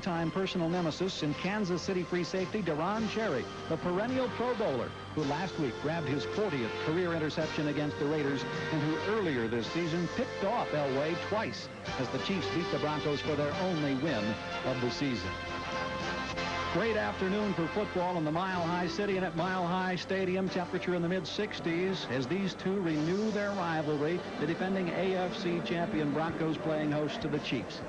longtime personal nemesis in Kansas City free safety Deron Cherry, the perennial Pro Bowler, who last week grabbed his 40th career interception against the Raiders and who earlier this season picked off Elway twice as the Chiefs beat the Broncos for their only win of the season. Great afternoon for football in the Mile High City and at Mile High Stadium. Temperature in the mid-60s as these two renew their rivalry. The defending AFC champion Broncos playing host to the Chiefs.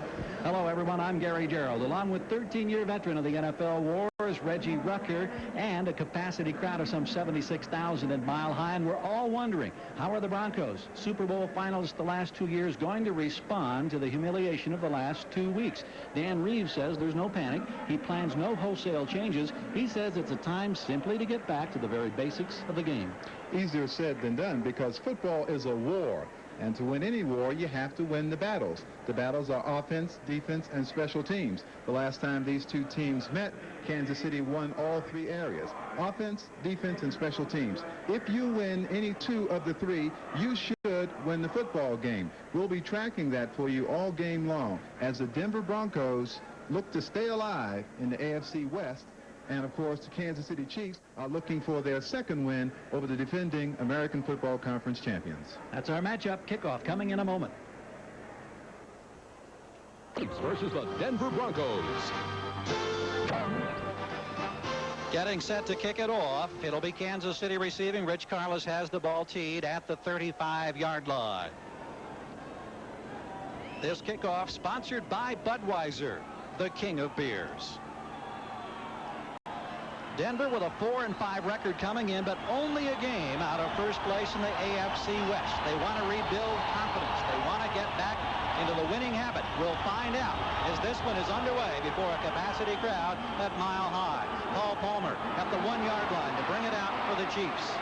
Hello, everyone. I'm Gary Gerald, along with 13-year veteran of the NFL Wars, Reggie Rucker, and a capacity crowd of some 76,000 at Mile High. And we're all wondering, how are the Broncos, Super Bowl finalists the last 2 years, going to respond to the humiliation of the last 2 weeks? Dan Reeves says there's no panic. He plans no wholesale changes. He says it's a time simply to get back to the very basics of the game. Easier said than done, because football is a war. And to win any war, you have to win the battles. The battles are offense, defense, and special teams. The last time these two teams met, Kansas City won all three areas: offense, defense, and special teams. If you win any two of the three, you should win the football game. We'll be tracking that for you all game long as the Denver Broncos look to stay alive in the AFC West. And, of course, the Kansas City Chiefs are looking for their second win over the defending American Football Conference champions. That's our matchup. Kickoff coming in a moment. Chiefs versus the Denver Broncos. Getting set to kick it off. It'll be Kansas City receiving. Rich Carlos has the ball teed at the 35-yard line. This kickoff sponsored by Budweiser, the king of beers. Denver with a 4-5 record coming in, but only a game out of first place in the AFC West. They want to rebuild confidence. They want to get back into the winning habit. We'll find out as this one is underway before a capacity crowd at Mile High. Paul Palmer at the 1-yard line to bring it out for the Chiefs.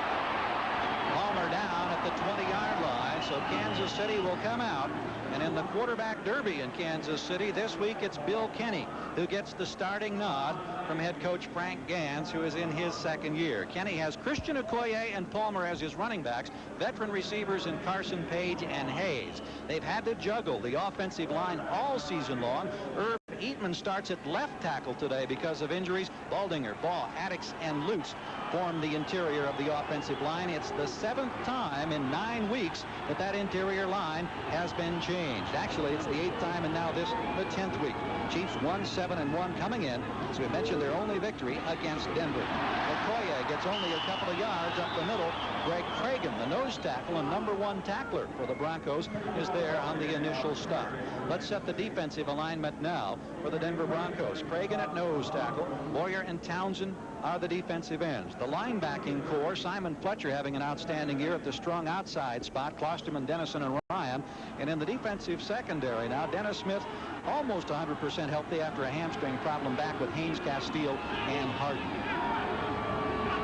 Palmer down at the 20-yard line, so Kansas City will come out. And in the quarterback derby in Kansas City this week, it's Bill Kenny who gets the starting nod from head coach Frank Gans, who is in his second year. Kenny has Christian Okoye and Palmer as his running backs, veteran receivers in Carson, Page, and Hayes. They've had to juggle the offensive line all season long. Herb Eatman starts at left tackle today because of injuries. Baldinger, Ball, Addix, and Lutz form the interior of the offensive line. It's the 7th time in 9 weeks that interior line has been changed. Actually, it's the 8th time, and now this the 10th week. Chiefs 1-7-1 coming in. As we mentioned, their only victory against Denver. Okoye gets only a couple of yards up the middle. Greg Cragen, the nose tackle and #1 tackler for the Broncos, is there on the initial stop. Let's set the defensive alignment now for the Denver Broncos. Cragen at nose tackle. Boyer and Townsend are the defensive ends. The linebacking core, Simon Fletcher having an outstanding year at the strong outside spot, Klosterman, Dennison, and Ryan. And in the defensive secondary now, Dennis Smith almost 100% healthy after a hamstring problem, back with Haynes, Castile, and Harden.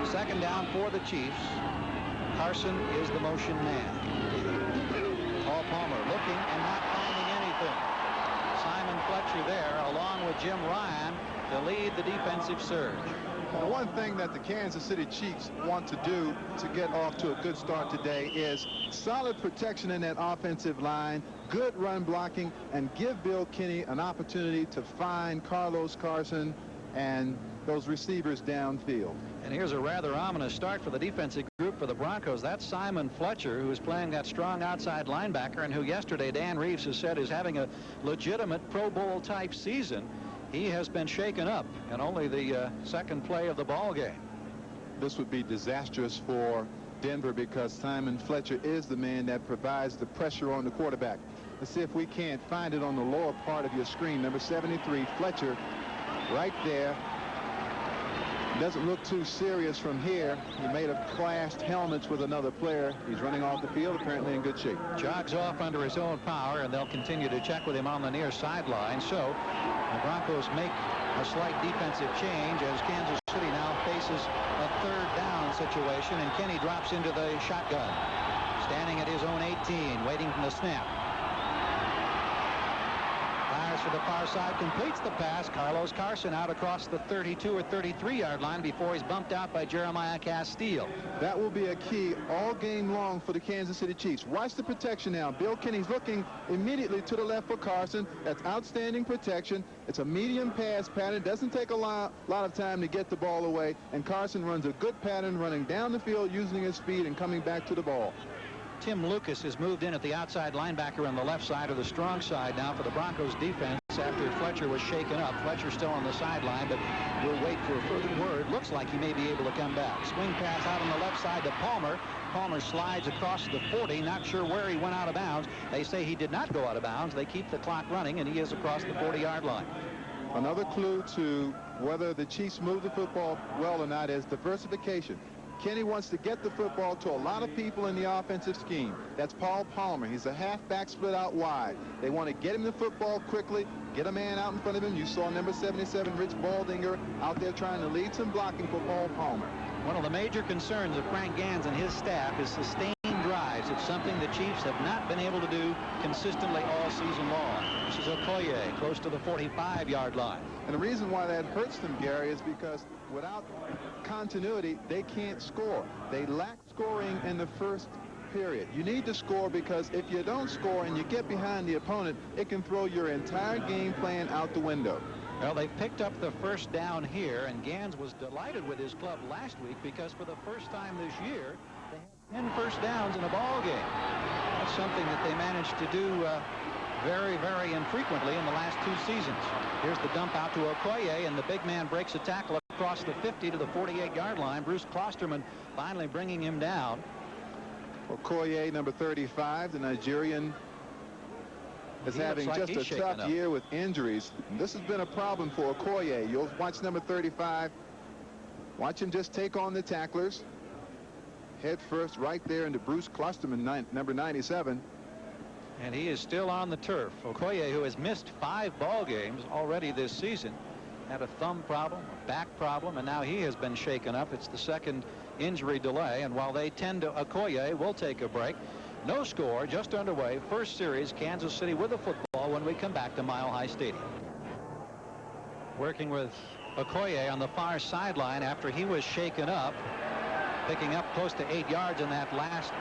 Second down for the Chiefs. Carson is the motion man. Paul Palmer looking and not finding anything. Simon Fletcher there along with Jim Ryan to lead the defensive surge. The one thing that the Kansas City Chiefs want to do to get off to a good start today is solid protection in that offensive line, good run blocking, and give Bill Kenny an opportunity to find Carlos Carson and those receivers downfield. And here's a rather ominous start for the defensive group for the Broncos. That's Simon Fletcher, who is playing that strong outside linebacker and who yesterday Dan Reeves has said is having a legitimate Pro Bowl type season. He has been shaken up in only the second play of the ball game. This would be disastrous for Denver because Simon Fletcher is the man that provides the pressure on the quarterback. Let's see if we can't find it on the lower part of your screen. Number 73, Fletcher, right there. Doesn't look too serious from here. He may have clashed helmets with another player. He's running off the field, apparently in good shape. Jogs off under his own power, and they'll continue to check with him on the near sideline. So the Broncos make a slight defensive change as Kansas City now faces a third down situation, and Kenny drops into the shotgun. Standing at his own 18, waiting for the snap. Fires to the far side, completes the pass. Carlos Carson out across the 32 or 33-yard line before he's bumped out by Jeremiah Castile. That will be a key all game long for the Kansas City Chiefs. Watch the protection now. Bill Kenny's looking immediately to the left for Carson. That's outstanding protection. It's a medium pass pattern. Doesn't take a lot of time to get the ball away. And Carson runs a good pattern, running down the field, using his speed and coming back to the ball. Tim Lucas has moved in at the outside linebacker on the left side, or the strong side now, for the Broncos defense after Fletcher was shaken up. Fletcher still on the sideline, but we'll wait for a further word. Looks like he may be able to come back. Swing pass out on the left side to Palmer. Palmer slides across the 40. Not sure where he went out of bounds. They say he did not go out of bounds. They keep the clock running, and he is across the 40-yard line. Another clue to whether the Chiefs move the football well or not is diversification. Kenny wants to get the football to a lot of people in the offensive scheme. That's Paul Palmer. He's a halfback split out wide. They want to get him the football quickly, get a man out in front of him. You saw number 77, Rich Baldinger, out there trying to lead some blocking for Paul Palmer. One of the major concerns of Frank Gans and his staff is sustained drives. It's something the Chiefs have not been able to do consistently all season long. This is Okoye, close to the 45-yard line. And the reason why that hurts them, Gary, is because without continuity, they can't score. They lack scoring in the first period. You need to score, because if you don't score and you get behind the opponent, it can throw your entire game plan out the window. Well, they picked up the first down here, and Gans was delighted with his club last week because for the first time this year, they had 10 first downs in a ball game. That's something that they managed to do very, very infrequently in the last two seasons. Here's the dump out to Okoye, and the big man breaks a tackle across the 50 to the 48-yard line. Bruce Klosterman finally bringing him down. Okoye, number 35, the Nigerian, is having just a tough year with injuries. This has been a problem for Okoye. You'll watch number 35. Watch him just take on the tacklers. Head first right there into Bruce Klosterman, number 97. And he is still on the turf. Okoye, who has missed 5 ball games already this season, had a thumb problem, a back problem, and now he has been shaken up. It's the second injury delay, and while they tend to Okoye, we'll take a break. No score, just underway. First series, Kansas City with the football when we come back to Mile High Stadium. Working with Okoye on the far sideline after he was shaken up, picking up close to 8 yards in that last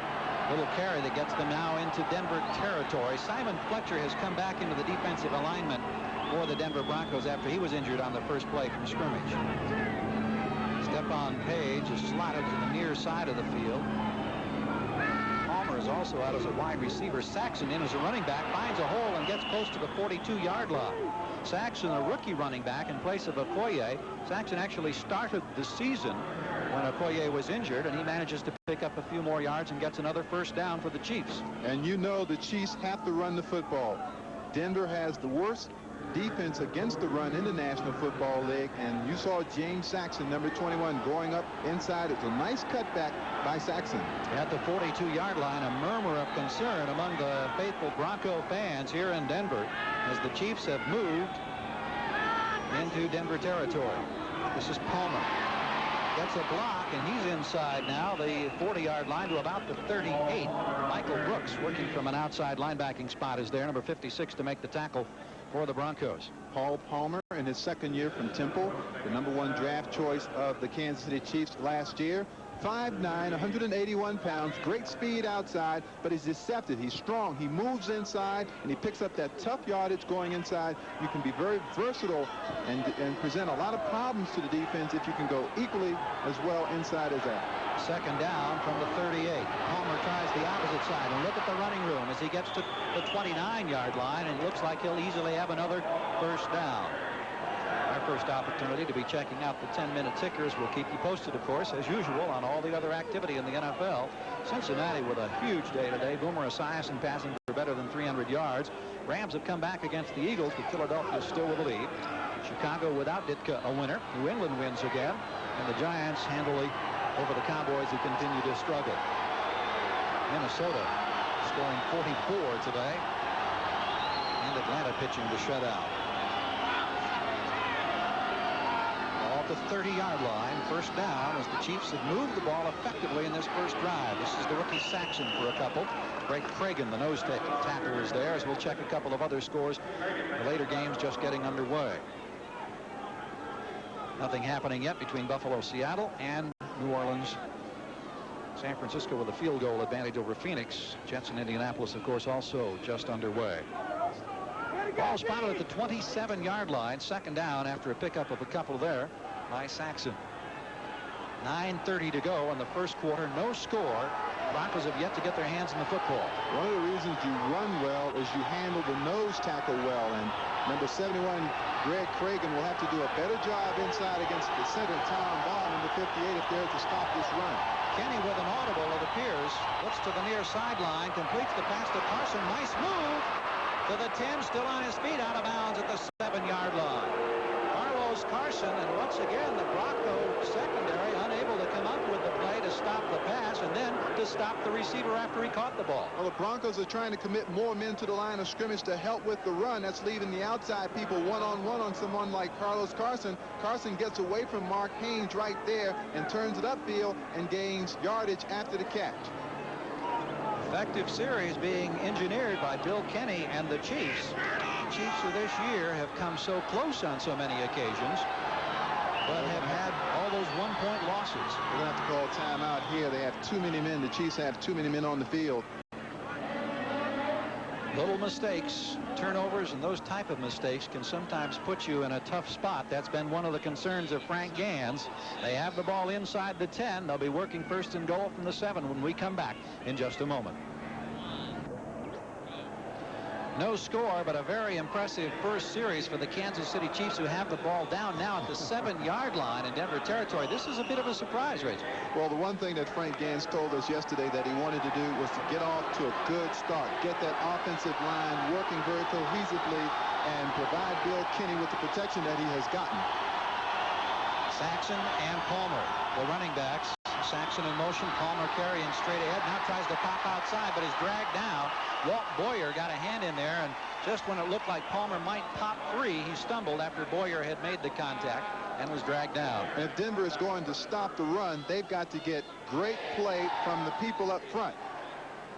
little carry that gets them now into Denver territory. Simon Fletcher has come back into the defensive alignment for the Denver Broncos after he was injured on the first play from scrimmage. Stephon Page is slotted to the near side of the field. Palmer is also out as a wide receiver. Saxon in as a running back, finds a hole and gets close to the 42-yard line. Saxon, a rookie running back in place of Okoye. Saxon actually started the season when Okoye was injured, and he manages to pick up a few more yards and gets another first down for the Chiefs. And you know the Chiefs have to run the football. Denver has the worst defense against the run in the National Football League, and you saw James Saxon, number 21, going up inside. It's a nice cutback by Saxon. At the 42-yard line, a murmur of concern among the faithful Bronco fans here in Denver as the Chiefs have moved into Denver territory. This is Palmer. Gets a block, and he's inside now, the 40-yard line to about the 38. Michael Brooks, working from an outside linebacking spot, is there, number 56, to make the tackle for the Broncos. Paul Palmer in his second year from Temple, the number 1 draft choice of the Kansas City Chiefs last year. 5'9", 181 pounds, great speed outside, but he's deceptive. He's strong. He moves inside, and he picks up that tough yardage going inside. You can be very versatile and present a lot of problems to the defense if you can go equally as well inside as that. Second down from the 38. Palmer tries the opposite side, and look at the running room as he gets to the 29-yard line, and looks like he'll easily have another first down. Our first opportunity to be checking out the 10-minute tickers. We'll keep you posted, of course, as usual, on all the other activity in the NFL. Cincinnati with a huge day today. Boomer Esiason passing for better than 300 yards. Rams have come back against the Eagles, but Philadelphia still with a lead. Chicago without Ditka a winner. New England wins again. And the Giants handily over the Cowboys, who continue to struggle. Minnesota scoring 44 today. And Atlanta pitching the shutout. The 30-yard line, first down, as the Chiefs have moved the ball effectively in this first drive. This is the rookie Saxon for a couple. Greg Cragen, the nose tackle, is there, as we'll check a couple of other scores. The later games just getting underway. Nothing happening yet between Buffalo, Seattle, and New Orleans. San Francisco with a field goal advantage over Phoenix. Jets in Indianapolis, of course, also just underway. Ball spotted at the 27-yard line. Second down after a pickup of a couple there by Saxon. 9:30 to go in the first quarter. No score. Broncos have yet to get their hands in the football. One of the reasons you run well is you handle the nose tackle well. And number 71, Greg Cragen, will have to do a better job inside against the center, Tom Ball, number 58, if they're to stop this run. Kenny with an audible, it appears, looks to the near sideline, completes the pass to Carson. Nice move to the 10, still on his feet, out of bounds at the 7-yard line. Carlos Carson, and once again the Bronco secondary unable to come up with the play to stop the pass and then to stop the receiver after he caught the ball. Well, the Broncos are trying to commit more men to the line of scrimmage to help with the run. That's leaving the outside people one-on-one on someone like Carlos Carson. Carson gets away from Mark Haynes right there and turns it upfield and gains yardage after the catch. Effective series being engineered by Bill Kenny and the Chiefs. The Chiefs of this year have come so close on so many occasions, but have had all those one-point losses. They're going to have to call timeout here. They have too many men. The Chiefs have too many men on the field. Little mistakes, turnovers, and those type of mistakes can sometimes put you in a tough spot. That's been one of the concerns of Frank Gans. They have the ball inside the 10. They'll be working first and goal from the 7 when we come back in just a moment. No score, but a very impressive first series for the Kansas City Chiefs, who have the ball down now at the 7-yard line in Denver territory. This is a bit of a surprise, Rich. Well, the one thing that Frank Gans told us yesterday that he wanted to do was to get off to a good start, get that offensive line working very cohesively, and provide Bill Kenny with the protection that he has gotten. Saxon and Palmer, the running backs. Saxon in motion, Palmer carrying straight ahead, now tries to pop outside, but is dragged down. Walt Boyer got a hand in there, and just when it looked like Palmer might pop free, he stumbled after Boyer had made the contact and was dragged down. And if Denver is going to stop the run, they've got to get great play from the people up front.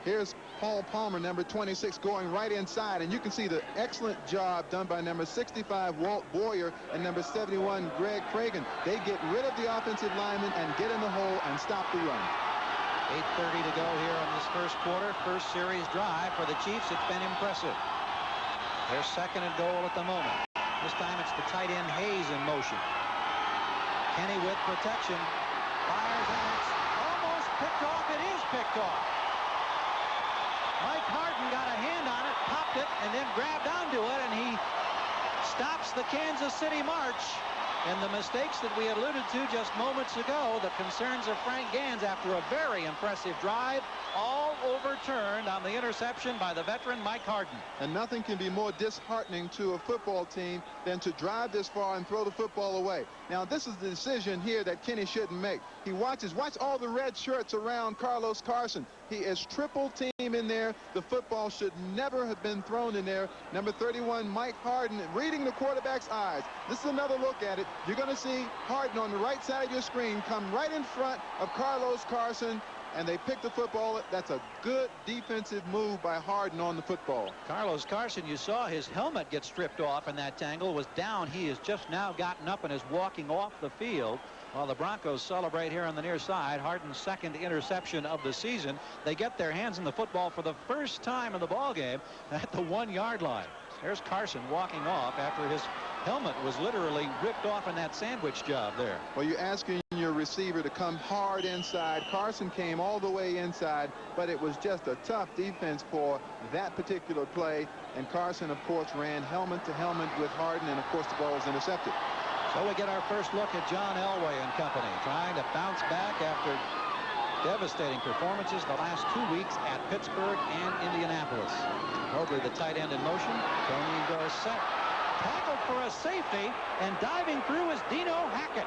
Here's Paul Palmer, number 26, going right inside, and you can see the excellent job done by number 65, Walt Boyer, and number 71, Greg Cragen. They get rid of the offensive lineman and get in the hole and stop the run. 8:30 to go here in this first quarter. First series drive for the Chiefs. It's been impressive. Their second and goal at the moment. This time it's the tight end Hayes in motion. Kenny with protection. Fires, and it's almost picked off. It is picked off. Mike Harden got a hand on it, popped it, and then grabbed onto it, and he stops the Kansas City march. And the mistakes that we alluded to just moments ago, the concerns of Frank Gans after a very impressive drive, all overturned on the interception by the veteran Mike Harden. And nothing can be more disheartening to a football team than to drive this far and throw the football away. Now, this is the decision here that Kenny shouldn't make. He watch all the red shirts around Carlos Carson. He is triple team in there. The football should never have been thrown in there. Number 31, Mike Harden, reading the quarterback's eyes. This is another look at it. You're going to see Harden on the right side of your screen come right in front of Carlos Carson, and they pick the football. That's a good defensive move by Harden on the football. Carlos Carson, you saw his helmet get stripped off in that tangle, was down. He has just now gotten up and is walking off the field while the Broncos celebrate here on the near side. Harden's second interception of the season. They get their hands in the football for the first time in the ball game at the 1-yard line. There's Carson walking off after his helmet was literally ripped off in that sandwich job there. Well, you're asking your receiver to come hard inside. Carson came all the way inside, but it was just a tough defense for that particular play. And Carson, of course, ran helmet to helmet with Harden, and of course the ball was intercepted. So we get our first look at John Elway and company trying to bounce back after devastating performances the last 2 weeks at Pittsburgh and Indianapolis. Mobley, the tight end, in motion. Tony Dorsett tackled for a safety, and diving through is Dino Hackett.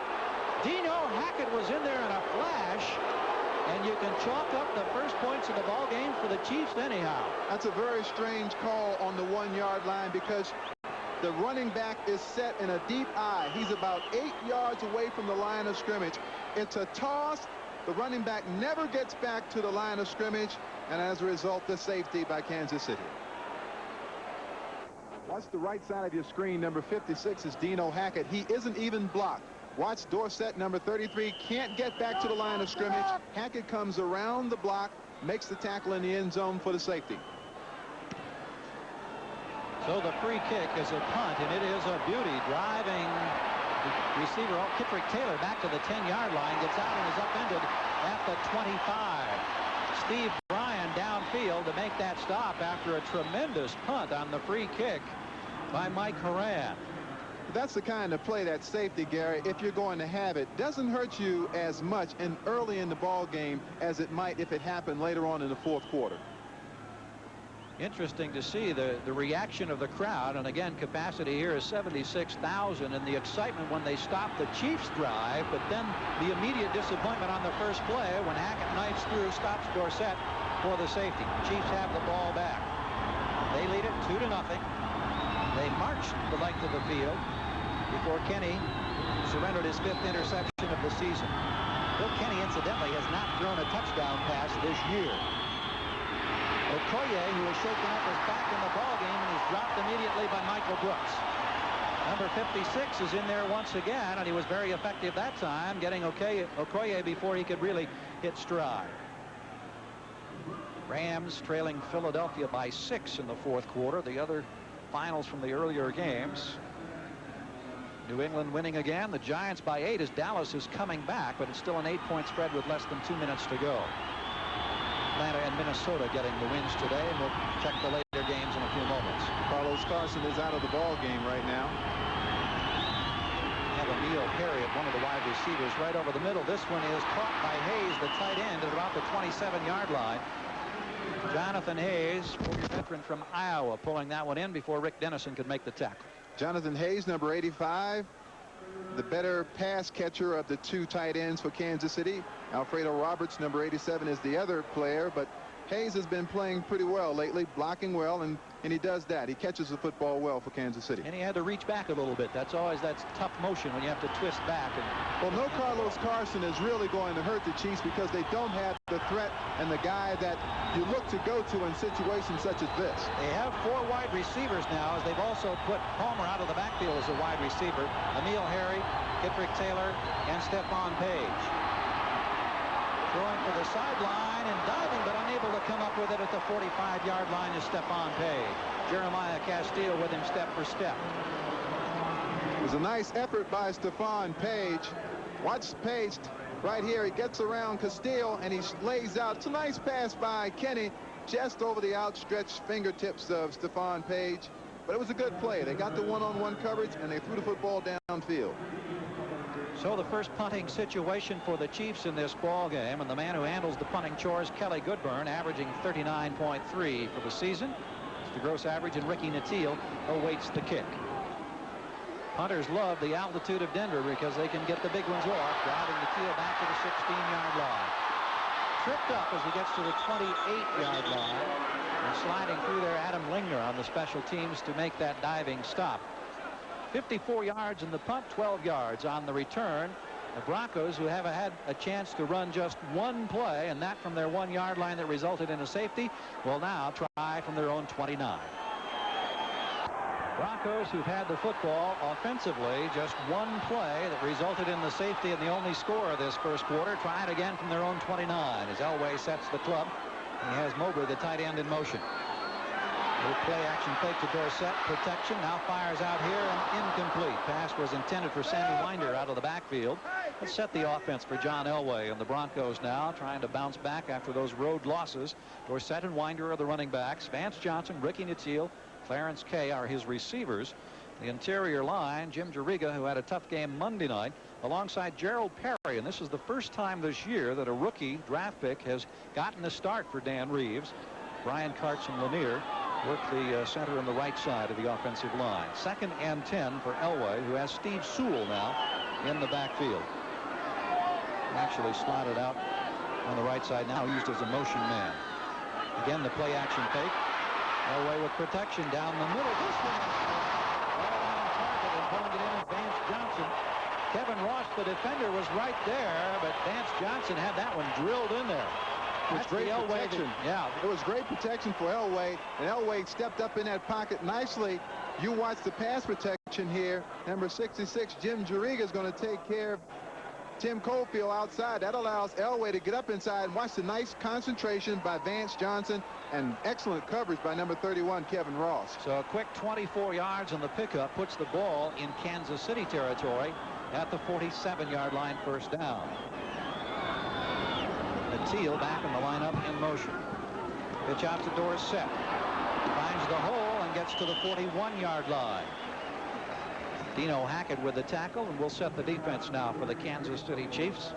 Dino Hackett was in there in a flash, and you can chalk up the first points of the ball game for the Chiefs anyhow. That's a very strange call on the 1-yard line, because the running back is set in a deep I. He's about 8 yards away from the line of scrimmage. It's a toss. The running back never gets back to the line of scrimmage, and as a result, the safety by Kansas City. Watch the right side of your screen. Number 56 is Dino Hackett. He isn't even blocked. Watch Dorsett, number 33, can't get back to the line of scrimmage. Hackett comes around the block, makes the tackle in the end zone for the safety. So the free kick is a punt, and it is a beauty. Driving receiver Kitrick Taylor back to the 10-yard line, gets out and is upended at the 25. Steve Bryan downfield to make that stop after a tremendous punt on the free kick by Mike Horan. That's the kind of play that safety, Gary, if you're going to have it, doesn't hurt you as much early in the ball game as it might if it happened later on in the fourth quarter. Interesting to see the reaction of the crowd, and again, capacity here is 76,000, and the excitement when they stopped the Chiefs drive, but then the immediate disappointment on the first play when Hackett knifes through, stops Dorsett for the safety. Chiefs have the ball back. They lead it 2-0. They marched the length of the field before Kenny surrendered his 5th interception of the season. Bill Kenny, incidentally, has not thrown a touchdown pass this year. Okoye, who was shaken up, is back in the ball game and is dropped immediately by Michael Brooks. Number 56 is in there once again, and he was very effective that time, getting Okoye before he could really hit stride. Rams trailing Philadelphia by 6 in the fourth quarter. The other finals from the earlier games. New England winning again. The Giants by 8 as Dallas is coming back, but it's still an 8-point spread with less than 2 minutes to go. Atlanta and Minnesota getting the wins today, and we'll check the later games in a few moments. Carlos Carson is out of the ball game right now. We have Emil Harriott, one of the wide receivers, right over the middle. This one is caught by Hayes, the tight end, at about the 27-yard line. Jonathan Hayes, former veteran from Iowa, pulling that one in before Rick Dennison could make the tackle. Jonathan Hayes, number 85, the better pass catcher of the 2 tight ends for Kansas City. Alfredo Roberts, number 87, is the other player, but Hayes has been playing pretty well lately, blocking well, and he does that. He catches the football well for Kansas City. And he had to reach back a little bit. That's tough motion when you have to twist back. Well, no Carlos Carson is really going to hurt the Chiefs because they don't have the threat and the guy that you look to go to in situations such as this. They have 4 wide receivers now, as they've also put Palmer out of the backfield as a wide receiver. Emil Harry, Kitrick Taylor, and Stephon Page. Throwing for the sideline and diving, but unable to come up with it at the 45-yard line is Stephon Page. Jeremiah Castile with him step for step. It was a nice effort by Stephon Page. Watch Page right here. He gets around Castile and he lays out. It's a nice pass by Kenny just over the outstretched fingertips of Stephon Page. But it was a good play. They got the one-on-one coverage and they threw the football downfield. So the first punting situation for the Chiefs in this ball game, and the man who handles the punting chores, Kelly Goodburn, averaging 39.3 for the season. It's the gross average, and Ricky Nattiel awaits the kick. Punters love the altitude of Denver because they can get the big ones off, driving Nattiel back to the 16-yard line. Tripped up as he gets to the 28-yard line, and sliding through there, Adam Lingner on the special teams to make that diving stop. 54 yards in the punt, 12 yards on the return. The Broncos, who have had a chance to run just one play, and that from their 1-yard line that resulted in a safety, will now try from their own 29. Broncos, who've had the football offensively, just one play that resulted in the safety and the only score of this first quarter, try it again from their own 29 as Elway sets the club. He has Mobley, the tight end, in motion. Little play action fake to Dorsett, protection, now fires out here and incomplete. Pass was intended for Sammy Winder out of the backfield. Let's set the offense for John Elway, and the Broncos now trying to bounce back after those road losses. Dorsett and Winder are the running backs. Vance Johnson, Ricky Nattiel, Clarence Kay are his receivers. The interior line, Jim Juriga, who had a tough game Monday night, alongside Gerald Perry, and this is the first time this year that a rookie draft pick has gotten the start for Dan Reeves. Brian Karts and Lanier work the center and the right side of the offensive line. 2nd and 10 for Elway, who has Steve Sewell now in the backfield. Actually slotted out on the right side now, used as a motion man. Again, the play action fake. Elway with protection down the middle. This one right on target, and pulling it in is Vance Johnson. Kevin Ross, the defender, was right there, but Vance Johnson had that one drilled in there. It was great protection. Yeah. It was great protection for Elway, and Elway stepped up in that pocket nicely. You watch the pass protection here. Number 66, Jim Juriga, is going to take care of Tim Cofield outside. That allows Elway to get up inside, and watch the nice concentration by Vance Johnson and excellent coverage by number 31, Kevin Ross. So a quick 24 yards on the pickup puts the ball in Kansas City territory at the 47-yard line, first down. Teal back in the lineup in motion. Pitch out to Dorsett. Finds the hole and gets to the 41-yard line. Dino Hackett with the tackle, and will set the defense now for the Kansas City Chiefs.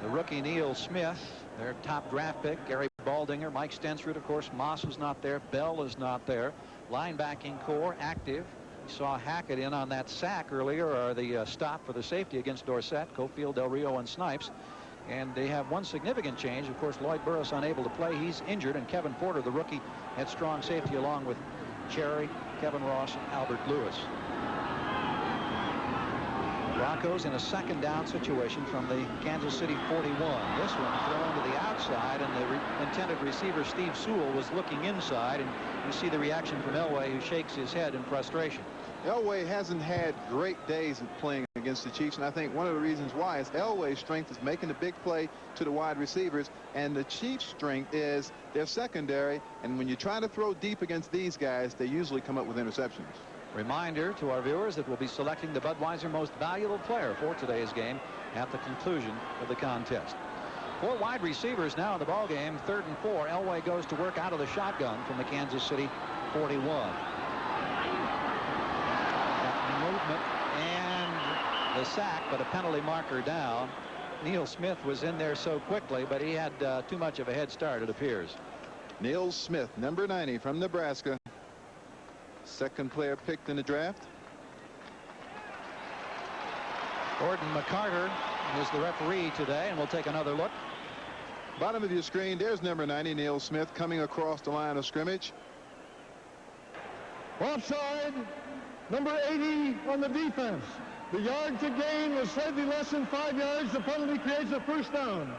The rookie Neil Smith, their top draft pick, Gary Baldinger, Mike Stensrud, of course. Moss is not there. Bell is not there. Linebacking core active. We saw Hackett in on that sack earlier, or the stop for the safety against Dorsett, Cofield, Del Rio, and Snipes. And they have one significant change. Of course, Lloyd Burris unable to play. He's injured, and Kevin Porter, the rookie, at strong safety, along with Cherry, Kevin Ross, and Albert Lewis. Broncos in a second down situation from the Kansas City 41. This one thrown to the outside, and the intended receiver, Steve Sewell, was looking inside, and you see the reaction from Elway, who shakes his head in frustration. Elway hasn't had great days at playing against the Chiefs, and I think one of the reasons why is Elway's strength is making the big play to the wide receivers, and the Chiefs' strength is their secondary, and when you try to throw deep against these guys, they usually come up with interceptions. Reminder to our viewers that we'll be selecting the Budweiser Most Valuable Player for today's game at the conclusion of the contest. 4 wide receivers now in the ball game. 3rd and 4. Elway goes to work out of the shotgun from the Kansas City 41. Movement and the sack, but a penalty marker down. Neil Smith was in there so quickly, but he had too much of a head start, it appears. Neil Smith, number 90 from Nebraska. Second player picked in the draft. Gordon McCarter is the referee today, and we'll take another look. Bottom of your screen, there's number 90, Neil Smith, coming across the line of scrimmage. Offside, number 80 on the defense. The yard to gain was slightly less than 5 yards. The penalty creates a first down.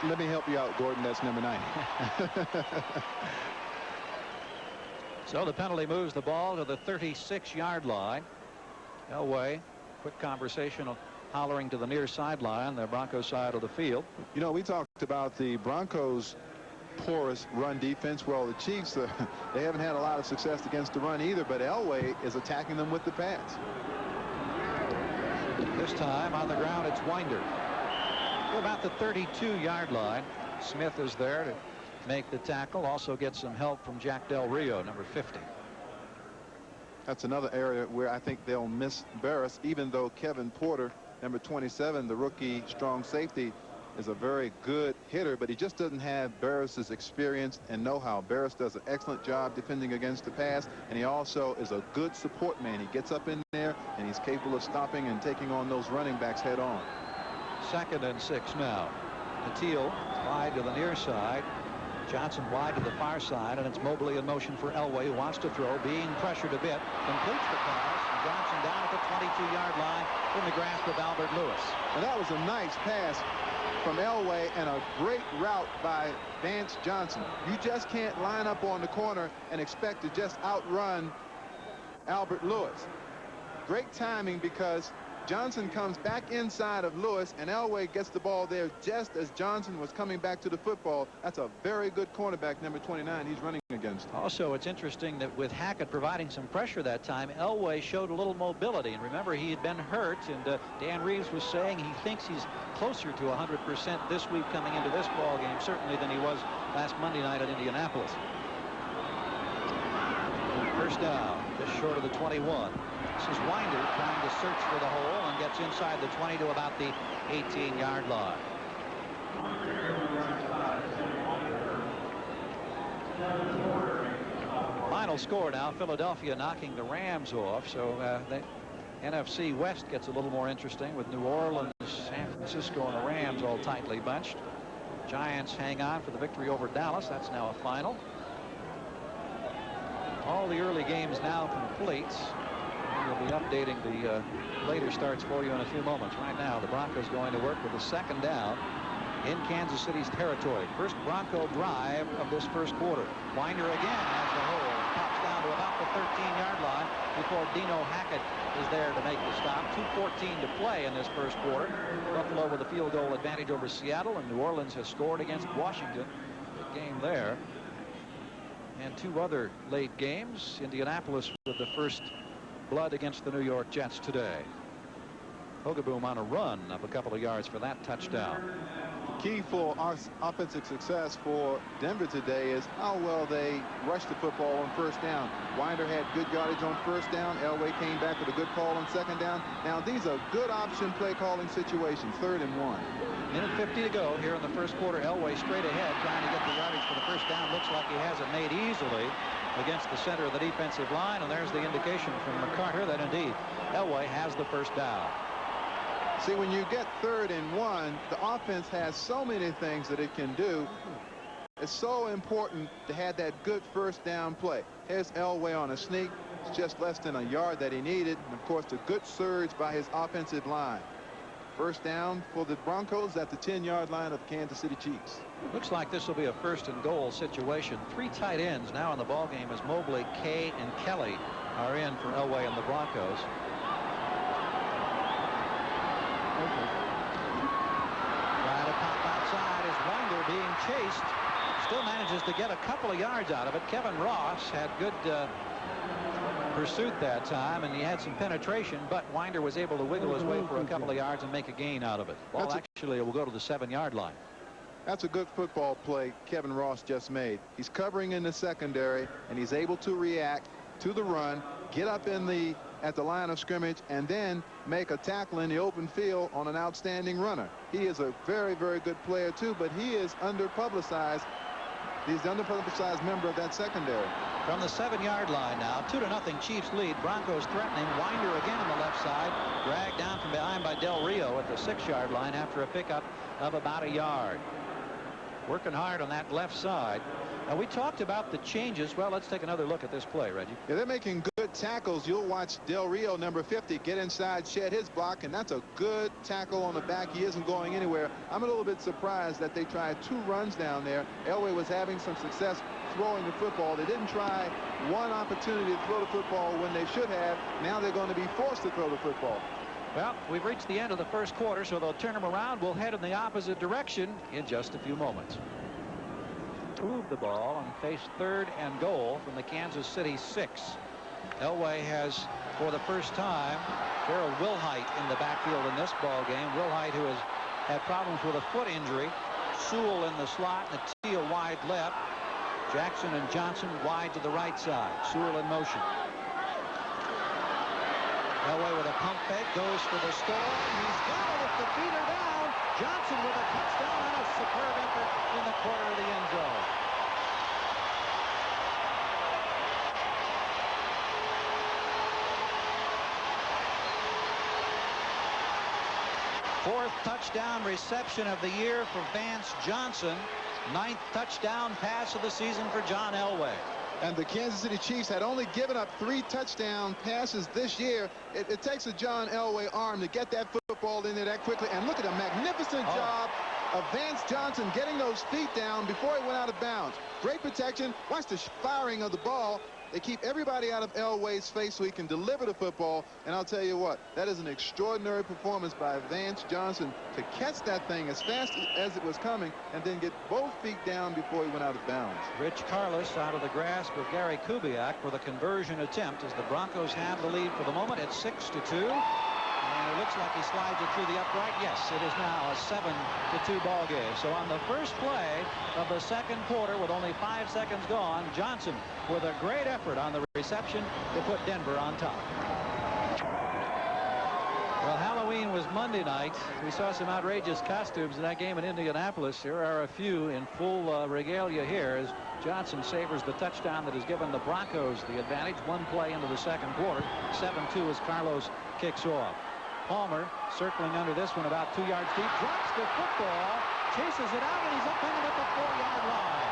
Let me help you out, Gordon. That's number 90. So the penalty moves the ball to the 36-yard line. Elway, quick conversation hollering to the near sideline, the Broncos side of the field. You know, we talked about the Broncos' porous run defense. Well, the Chiefs, they haven't had a lot of success against the run either, but Elway is attacking them with the pass. This time on the ground, it's Winder. About the 32-yard line. Smith is there to make the tackle. Also gets some help from Jack Del Rio, number 50. That's another area where I think they'll miss Barris, even though Kevin Porter, number 27, the rookie strong safety, is a very good hitter, but he just doesn't have Barris's experience and know-how. Barris does an excellent job defending against the pass, and he also is a good support man. He gets up in there, and he's capable of stopping and taking on those running backs head on. 2nd and 6 now. Teal wide to the near side. Johnson wide to the far side, and it's Mobley in motion for Elway, who wants to throw, being pressured a bit, completes the pass. Johnson down at the 22-yard line in the grasp of Albert Lewis. And that was a nice pass from Elway and a great route by Vance Johnson. You just can't line up on the corner and expect to just outrun Albert Lewis. Great timing, because Johnson comes back inside of Lewis, and Elway gets the ball there just as Johnson was coming back to the football. That's a very good cornerback, number 29, he's running against. Also, it's interesting that with Hackett providing some pressure that time, Elway showed a little mobility. And remember, he had been hurt, and Dan Reeves was saying he thinks he's closer to 100% this week coming into this ball game, certainly, than he was last Monday night at Indianapolis. First down, just short of the 21. This is Winder trying to search for the hole and gets inside the 20 to about the 18-yard line. Final score now, Philadelphia knocking the Rams off. So the NFC West gets a little more interesting with New Orleans, San Francisco, and the Rams all tightly bunched. Giants hang on for the victory over Dallas. That's now a final. All the early games now complete. We'll be updating the later starts for you in a few moments. Right now, the Broncos going to work with a 2nd down in Kansas City's territory. First Bronco drive of this first quarter. Winder again has the hole. Pops down to about the 13-yard line before Dino Hackett is there to make the stop. 2:14 to play in this first quarter. Buffalo with a field goal advantage over Seattle, and New Orleans has scored against Washington. Good game there. And two other late games. Indianapolis with the first blood against the New York Jets today. Hogaboom on a run of a couple of yards for that touchdown. Key for our offensive success for Denver today is how well they rushed the football on first down. Winder had good yardage on first down. Elway came back with a good call on second down. Now these are good option play calling situations. 3rd and 1. Minute 50 to go here in the first quarter. Elway straight ahead trying to get the yardage for the first down. Looks like he has it made easily against the center of the defensive line, and there's the indication from McCarter that indeed Elway has the first down. See, when you get 3rd and 1, the offense has so many things that it can do. It's so important to have that good first down play. Here's Elway on a sneak. It's just less than a yard that he needed. And of course, the good surge by his offensive line. First down for the Broncos at the 10-yard line of the Kansas City Chiefs. Looks like this will be a 1st and goal situation. 3 tight ends now in the ball game as Mobley, Kay, and Kelly are in for Elway and the Broncos. Trying to pop outside is Winder being chased. Still manages to get a couple of yards out of it. Kevin Ross had good pursuit that time, and he had some penetration, but Winder was able to wiggle his way for a couple of yards and make a gain out of it. Ball actually will go to the 7-yard line. That's a good football play Kevin Ross just made. He's covering in the secondary, and he's able to react to the run, get up at the line of scrimmage, and then make a tackle in the open field on an outstanding runner. He is a very, very good player too, but he is underpublicized. He's the underpublicized member of that secondary. From the 7-yard line now, 2-0 Chiefs lead. Broncos threatening. Winder again on the left side, dragged down from behind by Del Rio at the 6-yard line after a pickup of about a yard. Working hard on that left side. Now, we talked about the changes. Well, let's take another look at this play, Reggie. Yeah, they're making good tackles. You'll watch Del Rio, number 50, get inside, shed his block, and that's a good tackle on the back. He isn't going anywhere. I'm a little bit surprised that they tried 2 runs down there. Elway was having some success throwing the football. They didn't try one opportunity to throw the football when they should have. Now they're going to be forced to throw the football. Well, we've reached the end of the first quarter, so they'll turn them around. We'll head in the opposite direction in just a few moments. Move the ball and face 3rd and goal from the Kansas City 6. Elway has, for the first time, Gerald Wilhite in the backfield in this ball game. Wilhite, who has had problems with a foot injury. Sewell in the slot, Natia wide left. Jackson and Johnson wide to the right side. Sewell in motion. Elway with a pump fake, goes for the score. He's got it with the feeder down. Johnson with a touchdown and a superb effort in the corner of the end zone. Fourth touchdown reception of the year for Vance Johnson. 9th touchdown pass of the season for John Elway. And the Kansas City Chiefs had only given up 3 touchdown passes this year. It takes a John Elway arm to get that football in there that quickly. And look at a magnificent job of Vance Johnson getting those feet down before he went out of bounds. Great protection. Watch the firing of the ball. They keep everybody out of Elway's face so he can deliver the football. And I'll tell you what, that is an extraordinary performance by Vance Johnson to catch that thing as fast as it was coming and then get both feet down before he went out of bounds. Rich Carlos out of the grasp of Gary Kubiak for the conversion attempt as the Broncos have the lead for the moment at 6-2. And it looks like he slides it through the upright. Yes, it is now a 7-2 ball game. So on the first play of the second quarter with only 5 seconds gone, Johnson with a great effort on the reception to put Denver on top. Well, Halloween was Monday night. We saw some outrageous costumes in that game in Indianapolis. Here are a few in full regalia here as Johnson savors the touchdown that has given the Broncos the advantage. 1 play into the second quarter. 7-2 as Carlos kicks off. Palmer circling under this one about 2 yards deep. Drops the football. Chases it out, and he's up in it at the 4-yard line.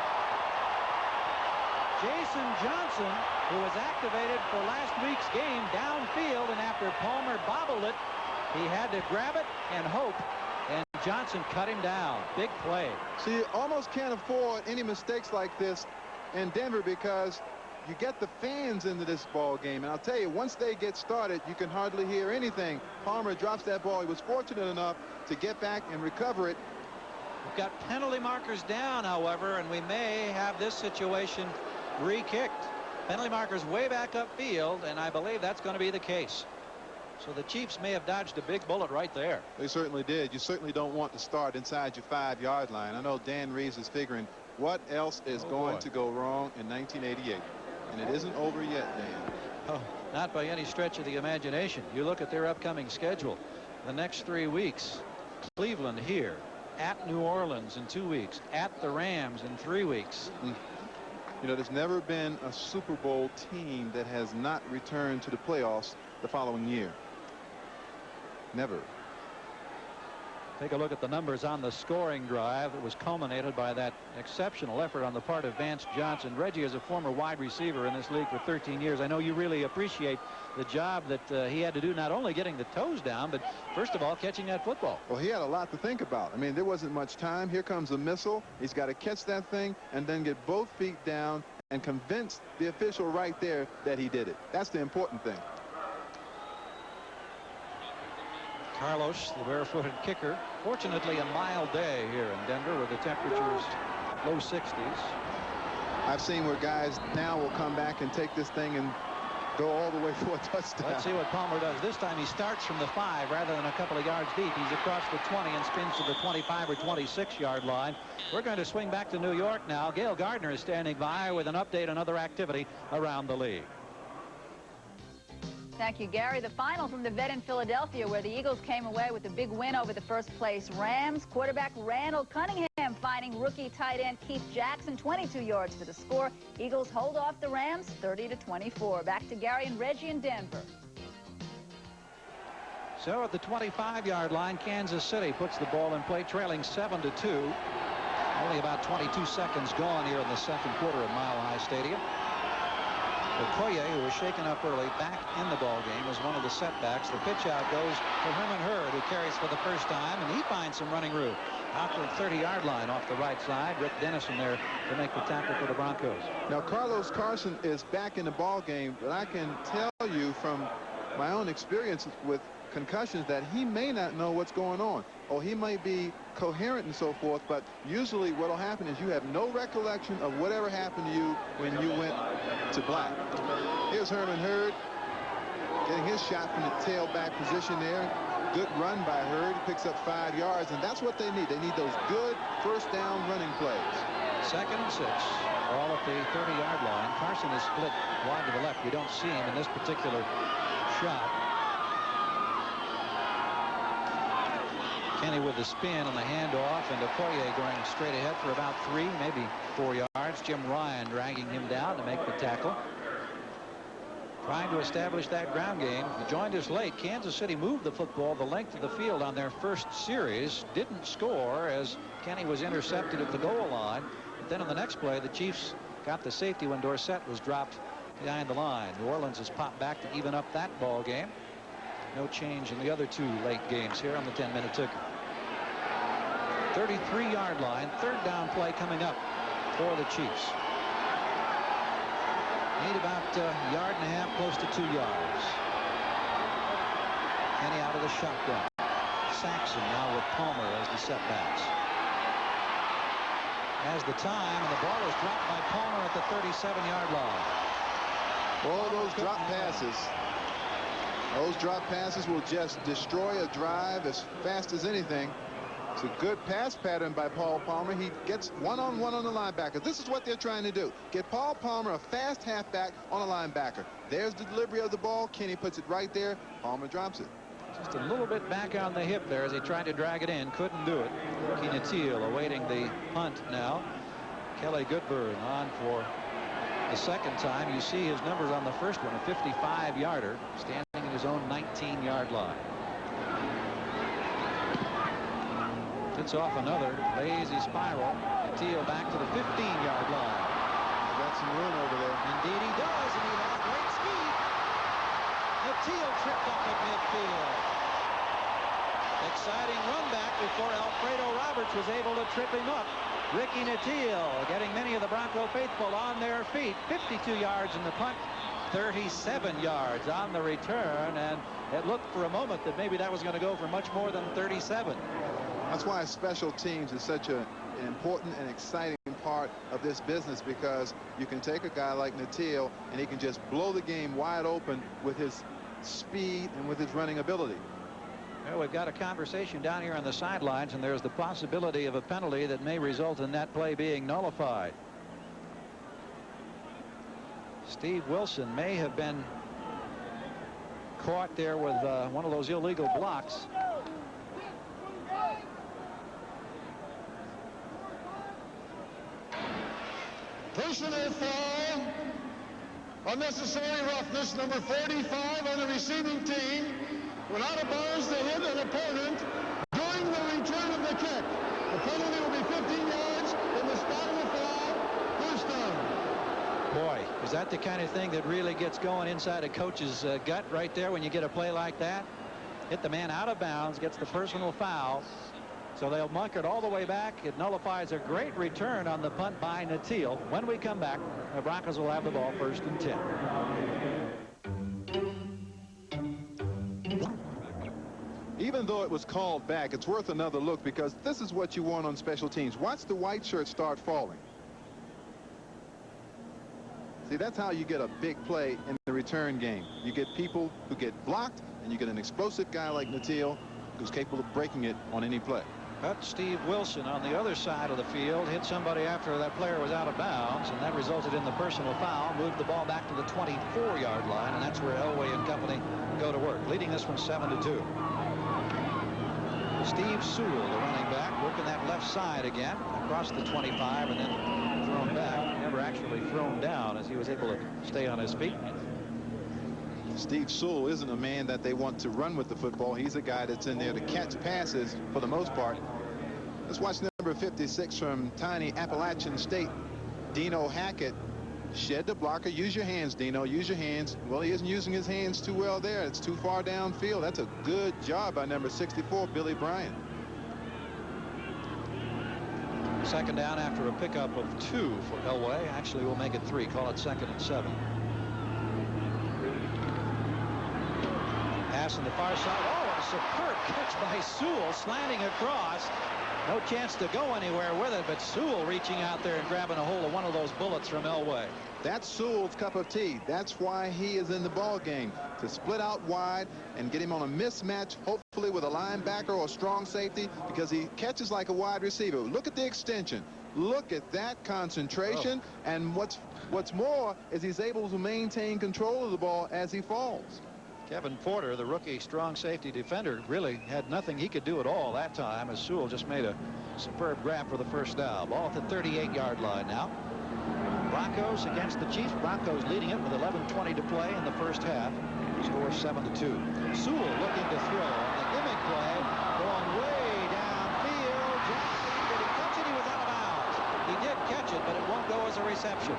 Jason Johnson, who was activated for last week's game downfield, and after Palmer bobbled it, he had to grab it and hope. And Johnson cut him down. Big play. See, you almost can't afford any mistakes like this in Denver because you get the fans into this ball game. And I'll tell you, once they get started, you can hardly hear anything. Palmer drops that ball. He was fortunate enough to get back and recover it. We've got penalty markers down, however, and we may have this situation re-kicked. Penalty markers way back upfield, and I believe that's going to be the case. So the Chiefs may have dodged a big bullet right there. They certainly did. You certainly don't want to start inside your 5-yard line. I know Dan Reeves is figuring what else is going to go wrong in 1988. And it isn't over yet, Dan. Oh, not by any stretch of the imagination. You look at their upcoming schedule. The next 3 weeks, Cleveland here, at New Orleans in 2 weeks, at the Rams in 3 weeks. You know, there's never been a Super Bowl team that has not returned to the playoffs the following year. Never. Take a look at the numbers on the scoring drive that was culminated by that exceptional effort on the part of Vance Johnson. Reggie is a former wide receiver in this league for 13 years. I know you really appreciate the job that he had to do, not only getting the toes down, but first of all, catching that football. Well, he had a lot to think about. I mean, there wasn't much time. Here comes a missile. He's got to catch that thing and then get both feet down and convince the official right there that he did it. That's the important thing. Carlos, the barefooted kicker. Fortunately, a mild day here in Denver with the temperatures low 60s. I've seen where guys now will come back and take this thing and go all the way for a touchdown. Let's see what Palmer does. This time he starts from the 5 rather than a couple of yards deep. He's across the 20 and spins to the 25 or 26-yard line. We're going to swing back to New York now. Gail Gardner is standing by with an update on other activity around the league. Thank you, Gary. The final from the vet in Philadelphia, where the Eagles came away with a big win over the first-place Rams. Quarterback Randall Cunningham finding rookie tight end Keith Jackson 22 yards for the score. Eagles hold off the Rams 30-24. Back to Gary and Reggie in Denver. So at the 25-yard line, Kansas City puts the ball in play, trailing 7-2. Only about 22 seconds gone here in the second quarter at Mile High Stadium. Okoye, who was shaken up early, back in the ball game, was one of the setbacks. The pitch out goes to Herman Hurd, who carries for the first time, and he finds some running room out to the 30-yard line off the right side. Rick Dennison there to make the tackle for the Broncos. Now, Carlos Carson is back in the ball game, but I can tell you from my own experience with concussions that he may not know what's going on. Oh, he may be coherent and so forth, but usually what will happen is you have no recollection of whatever happened to you when you went to black. Here's Herman Hurd getting his shot from the tailback position there. Good run by Hurd. He picks up 5 yards, and that's what they need. They need those good first down running plays. 2nd and 6. All at the 30-yard line. Carson is split wide to the left. You don't see him in this particular shot. Kenny with the spin and the handoff, and Okoye going straight ahead for about 3, maybe 4 yards. Jim Ryan dragging him down to make the tackle. Trying to establish that ground game. If you joined us late, Kansas City moved the football the length of the field on their first series. Didn't score as Kenny was intercepted at the goal line. But then in the next play, the Chiefs got the safety when Dorsett was dropped behind the line. New Orleans has popped back to even up that ball game. No change in the other 2 late games here on the 10-minute ticker. 33-yard line, 3rd down play coming up for the Chiefs. Need about a yard and a half, close to 2 yards. Kenny out of the shotgun. Saxon now with Palmer as the setbacks. As the time, and the ball is dropped by Palmer at the 37-yard line. All those drop passes. Those drop passes will just destroy a drive as fast as anything. It's a good pass pattern by Paul Palmer. He gets one-on-one on the linebacker. This is what they're trying to do. Get Paul Palmer a fast halfback on a linebacker. There's the delivery of the ball. Kenny puts it right there. Palmer drops it. Just a little bit back on the hip there as he tried to drag it in. Couldn't do it. Ricky Natil awaiting the punt now. Kelly Goodburn on for the 2nd time. You see his numbers on the first one, a 55-yarder, standing in his own 19-yard line. Hits off another lazy spiral. Natil back to the 15-yard line. Got some room over there. Indeed he does, and he has great speed. Natil tripped up at midfield. Exciting run back before Al tripping up. Ricky Nattiel getting many of the Bronco faithful on their feet. 52 yards in the punt, 37 yards on the return, and it looked for a moment that maybe that was going to go for much more than 37. That's why special teams is such an important and exciting part of this business, because you can take a guy like Nattiel and he can just blow the game wide open with his speed and with his running ability. Well, we've got a conversation down here on the sidelines, and there's the possibility of a penalty that may result in that play being nullified. Steve Wilson may have been caught there with one of those illegal blocks. Personal foul, unnecessary roughness, number 45 on the receiving team. Went out of bounds to hit an opponent during the return of the kick. The penalty will be 15 yards in the spot of the foul. First down. Boy, is that the kind of thing that really gets going inside a coach's gut right there when you get a play like that? Hit the man out of bounds, gets the personal foul. So they'll muck it all the way back. It nullifies a great return on the punt by Nattiel. When we come back, the Broncos will have the ball 1st and 10. Even though it was called back, it's worth another look, because this is what you want on special teams. Watch the white shirts start falling. See, that's how you get a big play in the return game. You get people who get blocked, and you get an explosive guy like Nattiel who's capable of breaking it on any play. But Steve Wilson on the other side of the field hit somebody after that player was out of bounds, and that resulted in the personal foul. Moved the ball back to the 24-yard line, and that's where Elway and company go to work, leading this one 7-2. Steve Sewell, the running back, working that left side again across the 25 and then thrown back. Never actually thrown down, as he was able to stay on his feet. Steve Sewell isn't a man that they want to run with the football. He's a guy that's in there to catch passes for the most part. Let's watch number 56 from tiny Appalachian State, Dino Hackett, shed the blocker. Use your hands, Dino. Use your hands. Well, he isn't using his hands too well there. It's too far downfield. That's a good job by number 64, Billy Bryant. Second down after a pickup of 2 for Elway. Actually, we'll make it 3. Call it 2nd and 7. Pass on the far side. Oh, a superb catch by Sewell, slanting across. No chance to go anywhere with it, but Sewell reaching out there and grabbing a hold of one of those bullets from Elway. That's Sewell's cup of tea. That's why he is in the ball game, to split out wide and get him on a mismatch, hopefully with a linebacker or a strong safety, because he catches like a wide receiver. Look at the extension. Look at that concentration. Oh. And what's more is he's able to maintain control of the ball as he falls. Kevin Porter, the rookie strong safety defender, really had nothing he could do at all that time, as Sewell just made a superb grab for the first down. Ball at the 38-yard line now. Broncos against the Chiefs. Broncos leading it with 11:20 to play in the first half. Score 7-2. Sewell looking to throw on the gimmick play, going way downfield. Jackson, did he catch it? He was out of bounds. He did catch it, but it won't go as a reception.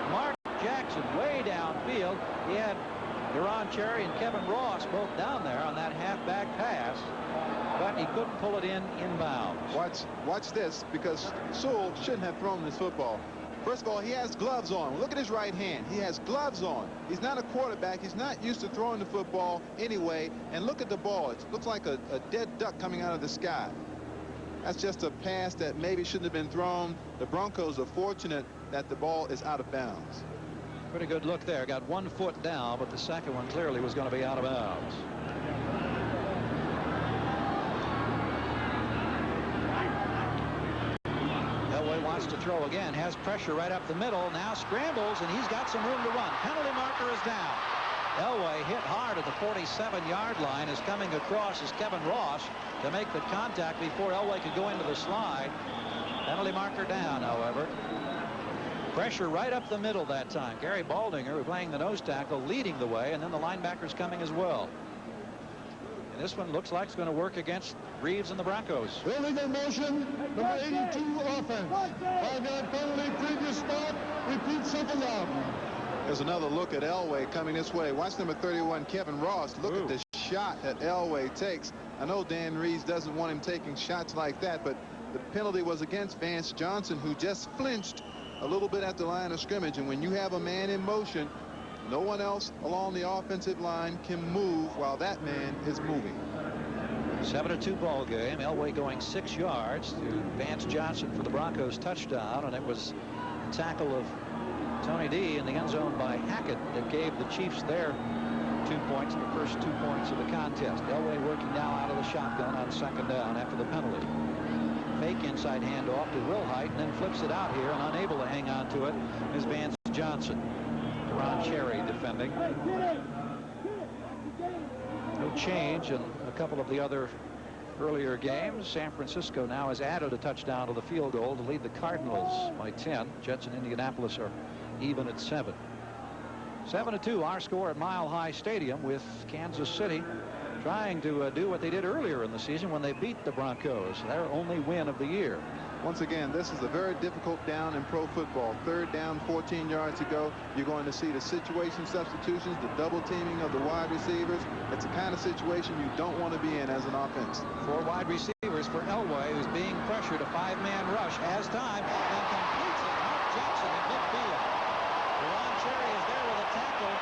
Mark Jackson way downfield. He had Duron Cherry and Kevin Ross both down there on that halfback pass, but he couldn't pull it in inbounds. Watch this, because Sewell shouldn't have thrown this football. First of all, he has gloves on. Look at his right hand. He has gloves on. He's not a quarterback. He's not used to throwing the football anyway. And look at the ball. It looks like a dead duck coming out of the sky. That's just a pass that maybe shouldn't have been thrown. The Broncos are fortunate that the ball is out of bounds. Pretty good look there. Got 1 foot down, but the second one clearly was going to be out of bounds. Elway wants to throw again. Has pressure right up the middle. Now scrambles, and he's got some room to run. Penalty marker is down. Elway hit hard at the 47-yard line. Is coming across as Kevin Ross to make the contact before Elway could go into the slide. Penalty marker down, however. Pressure right up the middle that time. Gary Baldinger playing the nose tackle, leading the way, and then the linebackers coming as well. And this one looks like it's going to work against Reeves and the Broncos. Illegal motion, number 82 offense. 5-yard penalty, previous spot, repeat second down. There's another look at Elway coming this way. Watch number 31, Kevin Ross. Look at the shot that Elway takes. I know Dan Reeves doesn't want him taking shots like that, but The penalty was against Vance Johnson, who just flinched a little bit at the line of scrimmage. And when you have a man in motion, no one else along the offensive line can move while that man is moving. 7-2 ball game. Elway going 6 yards to Vance Johnson for the Broncos touchdown, and it was a tackle of Tony D in the end zone by Hackett that gave the Chiefs their 2 points, the first 2 points of the contest. Elway working now out of the shotgun on 2nd down after the penalty. Fake inside handoff to Wilhite, and then flips it out here, and unable to hang on to it is Vance Johnson. Ron Cherry defending. No change in a couple of the other earlier games. San Francisco now has added a touchdown to the field goal to lead the Cardinals by 10. Jets and Indianapolis are even at 7. 7-2 our score at Mile High Stadium, with Kansas City trying to do what they did earlier in the season when they beat the Broncos, their only win of the year. Once again, this is a very difficult down in pro football. 3rd down, 14 yards to go. You're going to see the situation substitutions, the double teaming of the wide receivers. It's the kind of situation you don't want to be in as an offense. 4 wide receivers for Elway, who's being pressured. A 5-man rush, has time, and completes it. Mark Jackson at midfield. Ron Cherry is there with a tackle.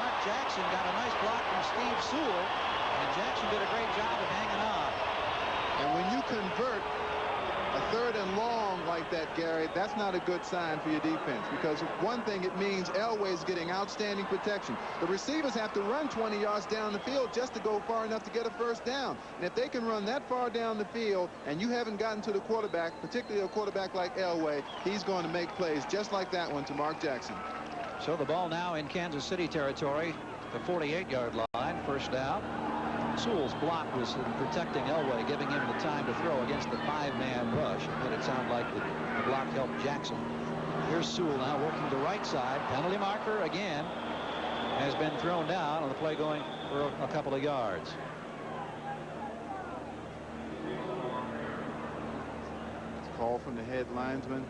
Mark Jackson got a nice block from Steve Sewell, and Jackson did a great job of hanging on. And when you convert a 3rd and long like that, Gary, that's not a good sign for your defense, because one thing it means, Elway's getting outstanding protection. The receivers have to run 20 yards down the field just to go far enough to get a 1st down. And if they can run that far down the field and you haven't gotten to the quarterback, particularly a quarterback like Elway, he's going to make plays just like that one to Mark Jackson. So the ball now in Kansas City territory, the 48-yard line, 1st down. Sewell's block was protecting Elway, giving him the time to throw against the 5-man rush. It made it sound like the block helped Jackson. Here's Sewell now working the right side. Penalty marker again has been thrown down on the play going for a couple of yards. Call from the head linesman.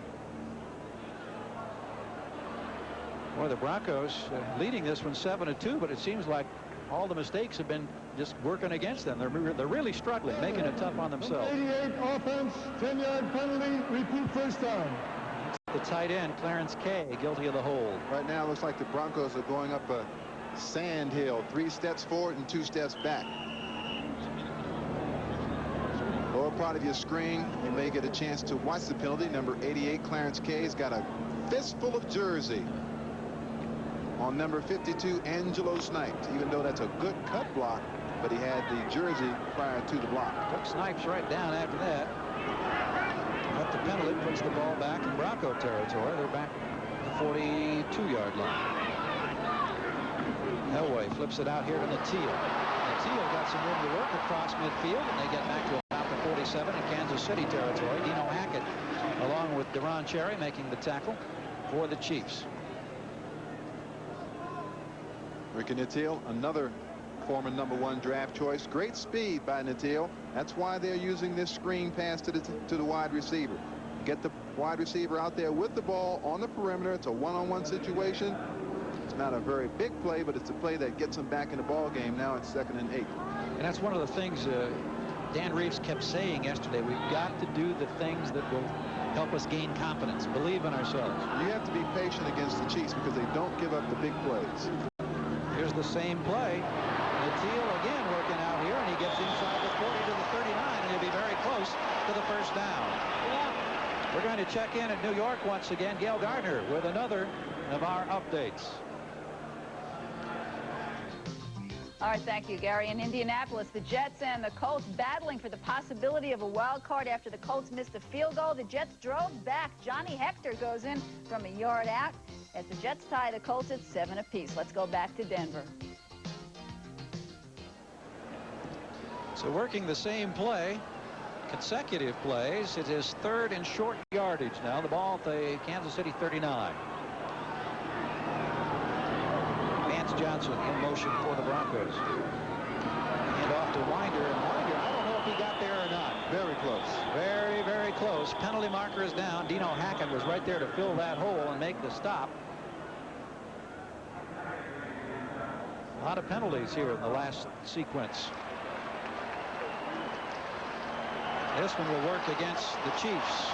Boy, the Broncos leading this one 7-2, but it seems like all the mistakes have been just working against them. They're really struggling, making it tough on themselves. 88 offense, 10-yard penalty, repeat 1st down. The tight end, Clarence Kay, guilty of the hold. Right now it looks like the Broncos are going up a sand hill, 3 steps forward and 2 steps back. Lower part of your screen, you may get a chance to watch the penalty. Number 88, Clarence Kay's got a fistful of jersey on number 52, Angelo Snipes, even though that's a good cut block, but he had the jersey prior to the block. Took Snipes right down after that. But the penalty puts the ball back in Bronco territory. They're back at the 42-yard line. Elway flips it out here to Natil. Natil got some room to work across midfield, and they get back to about the 47 in Kansas City territory. Dino Hackett, along with Deron Cherry, making the tackle for the Chiefs. Ricky Natil, another former #1 draft choice. Great speed by Natil. That's why they're using this screen pass to the wide receiver. Get the wide receiver out there with the ball on the perimeter. It's a one-on-one situation. It's not a very big play, but it's a play that gets them back in the ball game. Now it's 2nd and 8. And that's one of the things Dan Reeves kept saying yesterday. We've got to do the things that will help us gain confidence, believe in ourselves. You have to be patient against the Chiefs because they don't give up the big plays. Here's the same play. Natil again working out here, and he gets inside the 40 to the 39, and he'll be very close to the 1st down. We're going to check in at New York once again. Gail Gardner with another of our updates. All right, thank you, Gary. In Indianapolis, the Jets and the Colts battling for the possibility of a wild card after the Colts missed a field goal. The Jets drove back. Johnny Hector goes in from a yard out as the Jets tie the Colts at 7 apiece. Let's go back to Denver. So working the same play, consecutive plays. It is 3rd and short yardage now. The ball at the Kansas City 39. Vance Johnson in motion for the Broncos. And off to Winder. And Winder, I don't know if he got there or not. Very close. Very, very close. Penalty marker is down. Dino Hackett was right there to fill that hole and make the stop. A lot of penalties here in the last sequence. This one will work against the Chiefs.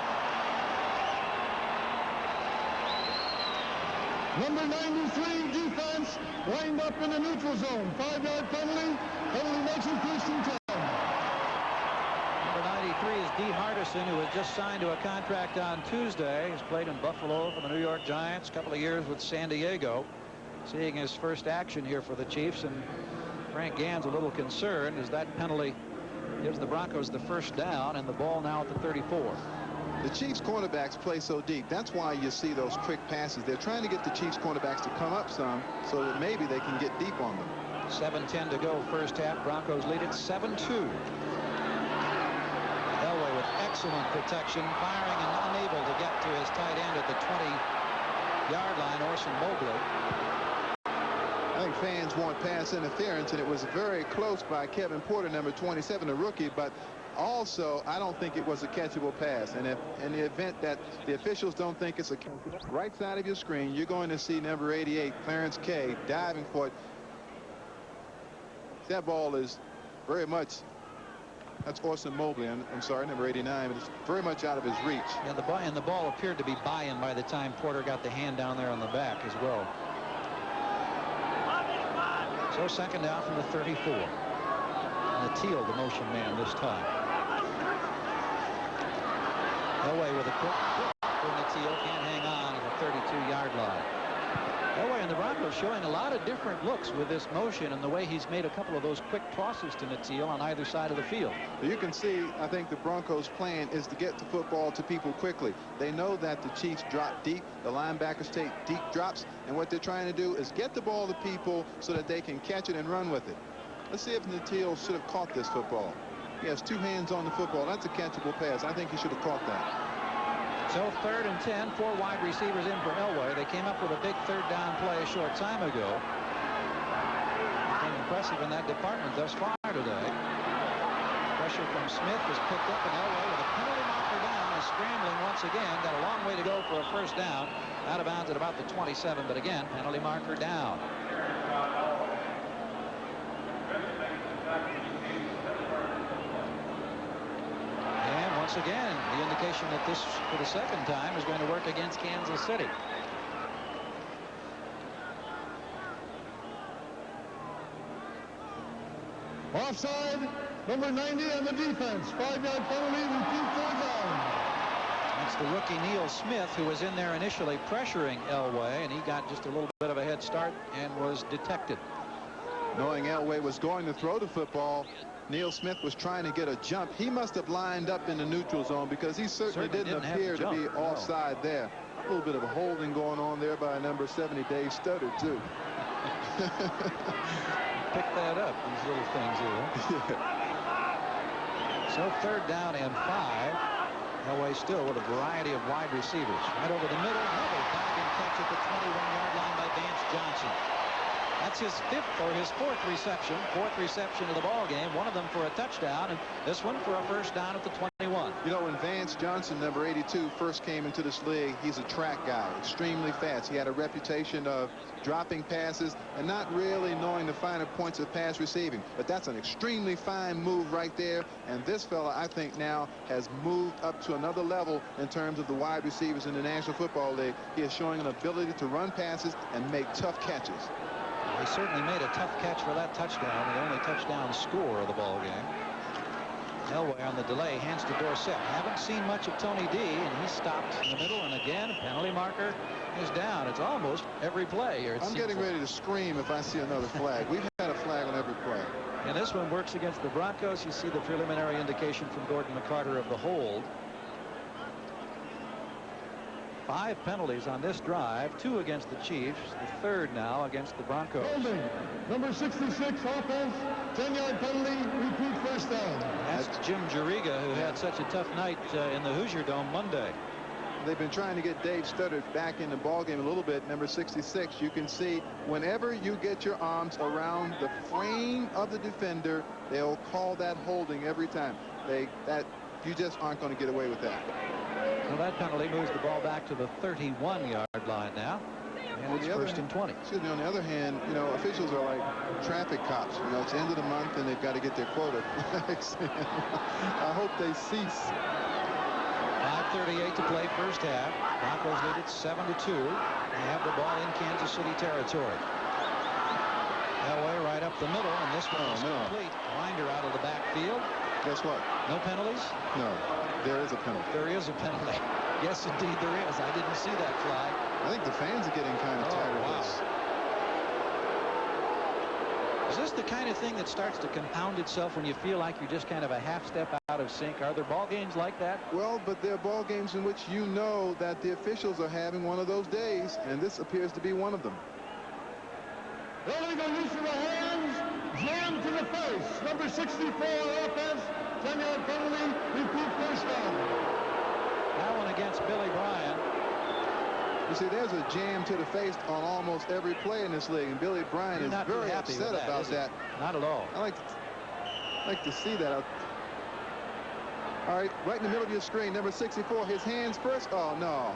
Number 93 defense lined up in the neutral zone. 5-yard penalty. Penalty makes it first and 10. Number 93 is Dee Hardison, who was just signed to a contract on Tuesday. He's played in Buffalo for the New York Giants, a couple of years with San Diego. Seeing his first action here for the Chiefs, and Frank Gann's a little concerned as that penalty gives the Broncos the first down and the ball now at the 34. The Chiefs cornerbacks play so deep. That's why you see those quick passes. They're trying to get the Chiefs cornerbacks to come up some so that maybe they can get deep on them. 7:10 to go first half. Broncos lead it 7-2. Elway with excellent protection, firing and unable to get to his tight end at the 20-yard line, Orson Mobley. I think fans want pass interference, and it was very close by Kevin Porter, number 27, a rookie, but also I don't think it was a catchable pass. And if in the event that the officials don't think it's a catchable, right side of your screen, you're going to see number 88, Clarence Kay, diving for it. That ball is very much, that's Orson Mobley, I'm sorry, number 89, but it's very much out of his reach. Yeah, the ball appeared to be by him by the time Porter got the hand down there on the back as well. So second down from the 34. And Teal, the motion man this time. Elway with a quick for Teal, can't hang on at the 32-yard line. Elway and the Broncos showing a lot of different looks with this motion and the way he's made a couple of those quick tosses to Teal on either side of the field. You can see, I think the Broncos' plan is to get the football to people quickly. They know that the Chiefs drop deep, the linebackers take deep drops, and what they're trying to do is get the ball to people so that they can catch it and run with it. Let's see if Teal should have caught this football. He has two hands on the football. That's a catchable pass. I think he should have caught that. So 3rd and 10, 4 wide receivers in for Elway. They came up with a big third down play a short time ago. Been impressive in that department thus far today. Pressure from Smith is picked up, and Elway with a penalty marker down is scrambling once again. Got a long way to go for a first down. Out of bounds at about the 27, but again, penalty marker down. Once again, the indication that this, for the second time, is going to work against Kansas City. Offside, number 90 on the defense. 5-yard penalty, repeat third down. That's the rookie Neil Smith, who was in there initially pressuring Elway, and he got just a little bit of a head start and was detected. Knowing Elway was going to throw the football, Neil Smith was trying to get a jump. He must have lined up in the neutral zone because he certainly didn't appear to be offside there. A little bit of a holding going on there by number 70, Dave Studdard, too. Pick that up, these little things here. So 3rd down and 5. Elway still with a variety of wide receivers. Right over the middle, another diving catch at the 21-yard line by Vance Johnson. That's his 5th or his 4th reception. 4th reception of the ball game. One of them for a touchdown, and this one for a first down at the 21. You know, when Vance Johnson, number 82, first came into this league, he's a track guy, extremely fast. He had a reputation of dropping passes and not really knowing the finer points of pass receiving. But that's an extremely fine move right there. And this fella, I think, now has moved up to another level in terms of the wide receivers in the National Football League. He is showing an ability to run passes and make tough catches. He certainly made a tough catch for that touchdown, the only touchdown score of the ball game. Elway on the delay, hands to Dorsett. Haven't seen much of Tony D, and he stopped in the middle, and again, penalty marker is down. It's almost every play here. I'm getting ready to scream if I see another flag. We've had a flag on every play. And this one works against the Broncos. You see the preliminary indication from Gordon McCarter of the hold. 5 penalties on this drive, 2 against the Chiefs, the 3rd now against the Broncos. Holding, number 66 offense, 10-yard penalty, repeat first down. That's Jim Juriga, who had such a tough night in the Hoosier Dome Monday. They've been trying to get Dave Studdard back in the ballgame a little bit. Number 66, you can see whenever you get your arms around the frame of the defender, they'll call that holding every time. You just aren't going to get away with that. So that penalty moves the ball back to the 31-yard line now. And it's first and 20. Excuse me, on the other hand, you know, officials are like traffic cops. You know, it's the end of the month and they've got to get their quota. I hope they cease. 5:38 to play first half. Broncos lead it 7-2. They have the ball in Kansas City territory. Elway right up the middle, and this one is complete. Winder out of the backfield. Guess what? No penalties? No, there is a penalty. There is a penalty. Yes, indeed there is. I didn't see that flag. I think the fans are getting kind of tired of this. Is this the kind of thing that starts to compound itself when you feel like you're just kind of a half step out of sync? Are there ball games like that? Well, but there are ball games in which you know that the officials are having one of those days, and this appears to be one of them. Illegal use of the hands, jammed to the face. Number 64 offense, 10-yard penalty, repeat first down. That one against Billy Bryan. You see, there's a jam to the face on almost every play in this league, and Billy Bryan is very upset about that. Not at all. I like to see that. All right, right in the middle of your screen, number 64, his hands first. Oh, no,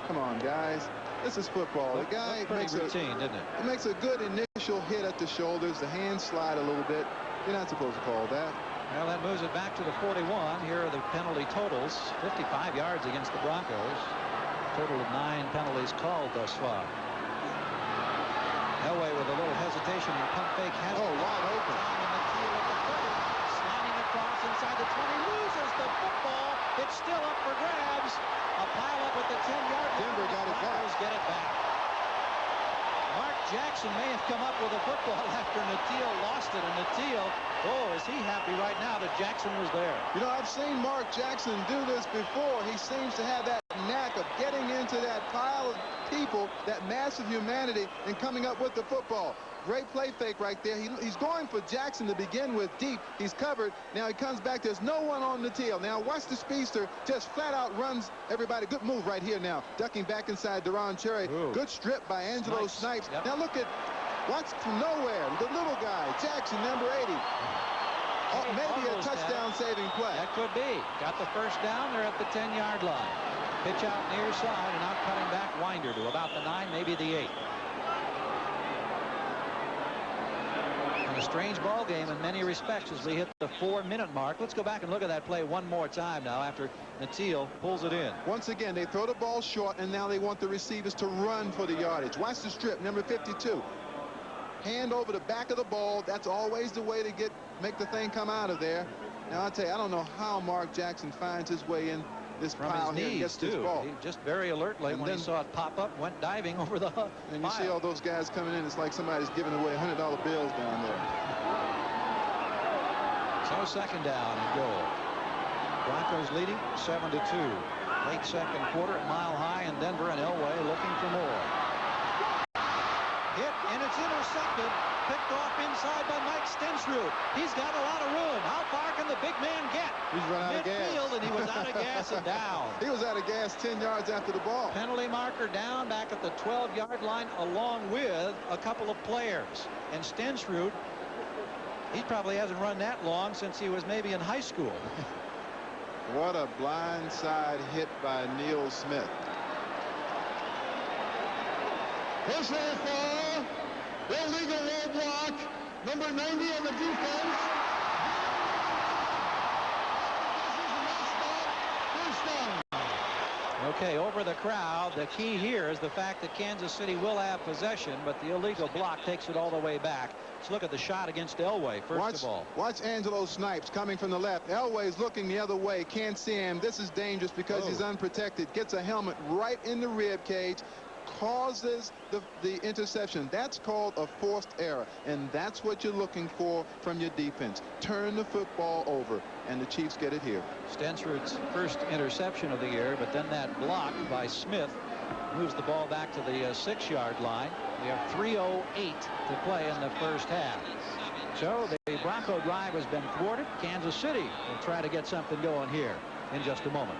come on, guys. This is football. The guy makes routine, didn't it? He makes a good initial hit at the shoulders. The hands slide a little bit. You're not supposed to call that. Well, that moves it back to the 41. Here are the penalty totals. 55 yards against the Broncos. Total of 9 penalties called thus far. Elway with a little hesitation and pump fake has wide open. Sliding across inside the 20, loses the football. It's still up for grabs. A pile up at the 10-yard line. Denver got it back. Get it back. Mark Jackson may have come up with a football after Natil lost it, and Natil, is he happy right now that Jackson was there. You know, I've seen Mark Jackson do this before. He seems to have that knack of getting into that pile of people, that massive humanity, and coming up with the football. Great play fake right there. He's going for Jackson to begin with deep. He's covered. Now he comes back. There's no one on the tail. Now watch the speedster just flat out runs everybody. Good move right here now. Ducking back inside Deron Cherry. Ooh. Good strip by Angelo Snipes. Yep. Now look at, watch from nowhere. The little guy, Jackson, number 80. Maybe a touchdown saving play. That could be. Got the first down. They're at the 10-yard line. Pitch out near side and out cutting back Winder to about the 9, maybe the 8. A strange ball game in many respects as we hit the 4-minute mark. Let's go back and look at that play one more time now after Natil pulls it in. Once again, they throw the ball short, and now they want the receivers to run for the yardage. Watch the strip, number 52. Hand over the back of the ball. That's always the way to make the thing come out of there. Now, I'll tell you, I don't know how Mark Jackson finds his way in this pile here and gets this ball. He just very alertly, and when he saw it pop up, went diving over the pile. And you see all those guys coming in. It's like somebody's giving away $100 bills down there. So second down and goal. Broncos leading 7-2. Late second quarter at Mile High in Denver, and Elway looking for more. Hit, and it's intercepted. Picked off inside by Mike Stensrud. He's got a lot of room. How far can the big man get? He's run out of gas. Midfield, and he was out of gas and down. He was out of gas 10 yards after the ball. Penalty marker down back at the 12-yard line along with a couple of players. And Stensrud, he probably hasn't run that long since he was maybe in high school. What a blindside hit by Neil Smith. Personal foul, illegal low block, number 90 on the defense. First down. Okay, over the crowd, the key here is the fact that Kansas City will have possession, but the illegal block takes it all the way back. Let's look at the shot against Elway, first of all. Watch Angelo Snipes coming from the left. Elway's looking the other way. Can't see him. This is dangerous because he's unprotected. Gets a helmet right in the rib cage. Causes the interception. That's called a forced error, and that's what you're looking for from your defense. Turn the football over, and the Chiefs get it here. Stensrud's first interception of the year, but then that block by Smith moves the ball back to the 6-yard line. We have 3:08 to play in the first half. So the Bronco drive has been thwarted. Kansas City will try to get something going here in just a moment.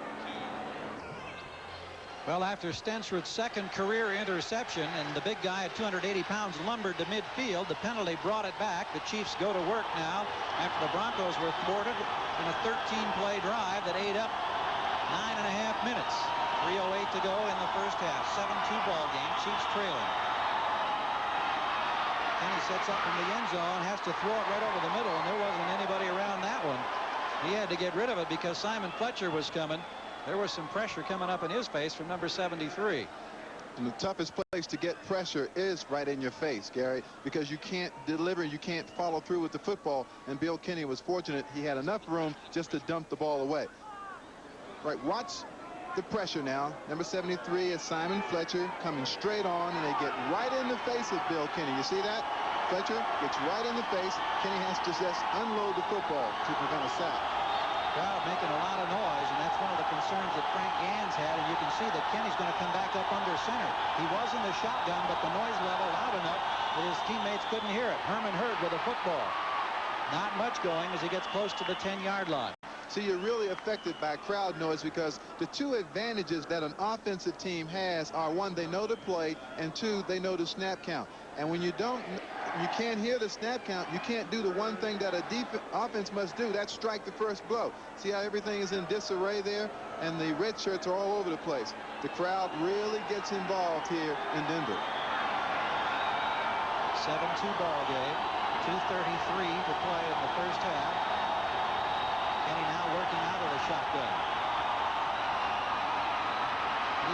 Well, after Stensrud's second career interception, and the big guy at 280 pounds lumbered to midfield, the penalty brought it back. The Chiefs go to work now after the Broncos were thwarted in a 13-play drive that ate up 9.5 minutes. 3:08 to go in the first half. 7-2 ball game. Chiefs trailing. Kenny sets up in the end zone, has to throw it right over the middle, and there wasn't anybody around that one. He had to get rid of it because Simon Fletcher was coming. There was some pressure coming up in his face from number 73. And the toughest place to get pressure is right in your face, Gary, because you can't deliver, you can't follow through with the football. And Bill Kenny was fortunate. He had enough room just to dump the ball away. Right, watch the pressure now. Number 73 is Simon Fletcher coming straight on, and they get right in the face of Bill Kenny. You see that? Fletcher gets right in the face. Kenny has to just unload the football to prevent a sack. Crowd making a lot of noise, and that's one of the concerns that Frank Gans had, and you can see that Kenny's going to come back up under center. He was in the shotgun, but the noise level loud enough that his teammates couldn't hear it. Herman Hurd with a football. Not much going as he gets close to the 10-yard line. So you're really affected by crowd noise because the two advantages that an offensive team has are, one, they know the play, and two, they know the snap count. And when you can't hear the snap count, you can't do the one thing that a offense must do. That's strike the first blow. See how everything is in disarray there? And the red shirts are all over the place. The crowd really gets involved here in Denver. 7-2 ball game. 2:33 to play in the first half. Kenny now working out of the shotgun.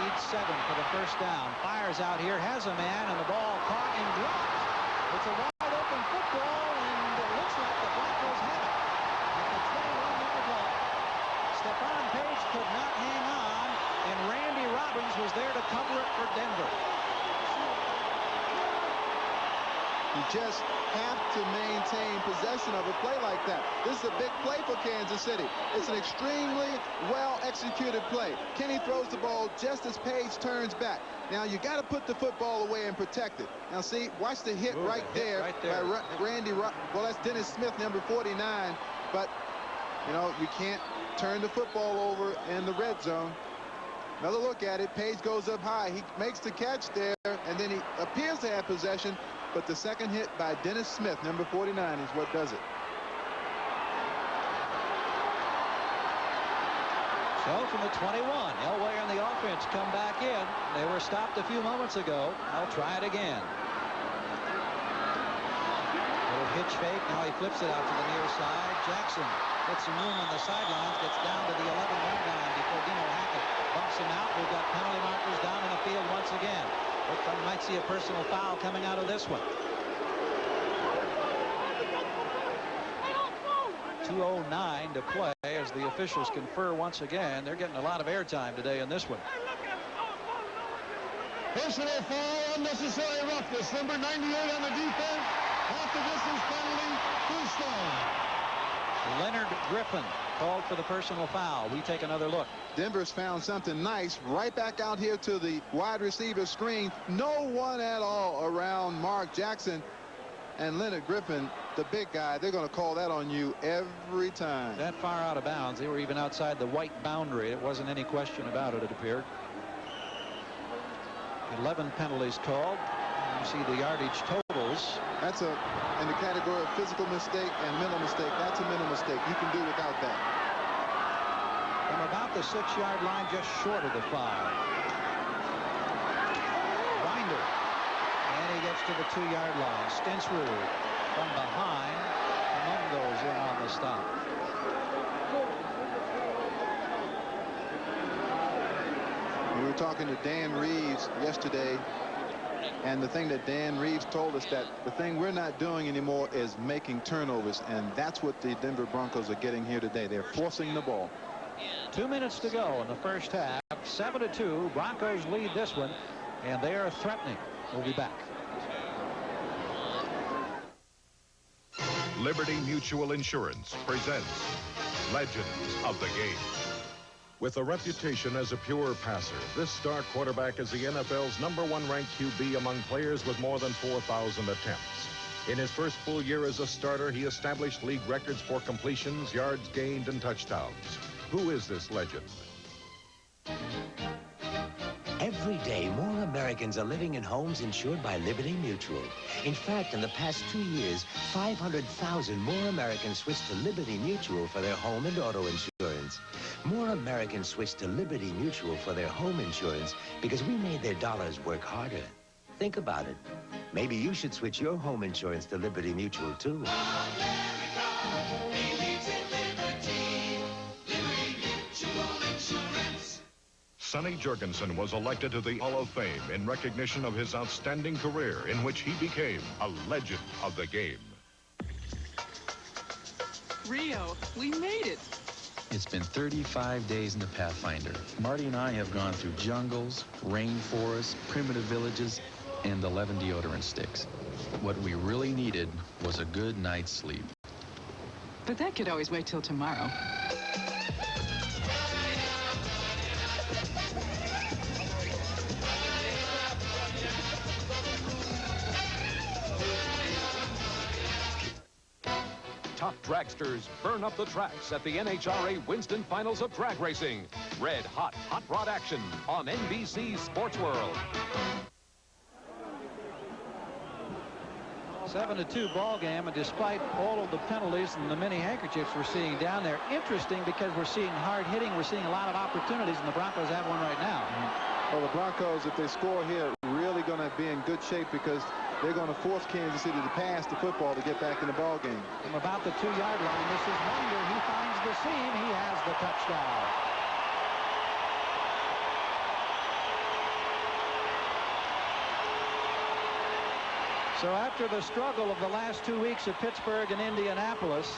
Needs 7 for the first down. Fires out here, has a man, and the ball caught and dropped. It's a wide open football, and it looks like the Broncos have it at the 21-yard line. Stephon Page could not hang on, and Randy Robbins was there to cover it for Denver. You just have to maintain possession of a play like that. This is a big play for Kansas City. It's an extremely well-executed play. Kenny throws the ball just as Page turns back. Now, you got to put the football away and protect it. Now, see, watch the hit right there by Randy. Well, that's Dennis Smith, number 49. But, you know, you can't turn the football over in the red zone. Another look at it. Page goes up high. He makes the catch there, and then he appears to have possession. But the second hit by Dennis Smith, number 49, is what does it. So from the 21, Elway and the offense come back in. They were stopped a few moments ago. I'll try it again. Little hitch fake. Now he flips it out to the near side. Jackson gets some room on the sidelines. Gets down to the 11-yard line before Dino Hackett bumps him out. We've got penalty markers down in the field once again. We might see a personal foul coming out of this one. 2:09 to play as the officials confer once again. They're getting a lot of airtime today in this one. Personal foul, unnecessary roughness. Number 98 on the defense. Off the distance penalty. First down. Leonard Griffin called for the personal foul. We take another look. Denver's found something nice right back out here to the wide receiver screen. No one at all around Mark Jackson. And Leonard Griffin, the big guy, they're going to call that on you every time. That far out of bounds. They were even outside the white boundary. It wasn't any question about it, it appeared. 11 penalties called. You see the yardage totals. That's in the category of physical mistake and mental mistake. That's a mental mistake. You can do without that. From about the 6-yard line, just short of the 5. Winder. And he gets to the 2-yard line. Stensrud from behind. Among goes in on the stop. We were talking to Dan Reeves yesterday, and the thing that Dan Reeves told us that the thing we're not doing anymore is making turnovers, and that's what the Denver Broncos are getting here today. They're forcing the ball. 2 minutes to go in the first half. 7-2. Broncos lead this one, and they are threatening. We'll be back. Liberty Mutual Insurance presents Legends of the Game. With a reputation as a pure passer, this star quarterback is the NFL's #1 ranked QB among players with more than 4,000 attempts. In his first full year as a starter, he established league records for completions, yards gained, and touchdowns. Who is this legend? Every day, more Americans are living in homes insured by Liberty Mutual. In fact, in the past 2 years, 500,000 more Americans switched to Liberty Mutual for their home and auto insurance. More Americans switched to Liberty Mutual for their home insurance because we made their dollars work harder. Think about it. Maybe you should switch your home insurance to Liberty Mutual, too. Sonny Jurgensen was elected to the Hall of Fame in recognition of his outstanding career in which he became a legend of the game. Rio, we made it. It's been 35 days in the Pathfinder. Marty and I have gone through jungles, rainforests, primitive villages, and 11 deodorant sticks. What we really needed was a good night's sleep. But that could always wait till tomorrow. Top dragsters burn up the tracks at the NHRA Winston Finals of Drag Racing. Red hot rod action on NBC Sports World. 7-2 ball game, and despite all of the penalties and the many handkerchiefs we're seeing down there, interesting because we're seeing hard hitting, we're seeing a lot of opportunities, and the Broncos have one right now. Well, the Broncos, if they score here, really going to be in good shape because they're going to force Kansas City to pass the football to get back in the ball game. From about the 2-yard line, this is Winder. He finds the seam. He has the touchdown. So after the struggle of the last 2 weeks of Pittsburgh and Indianapolis,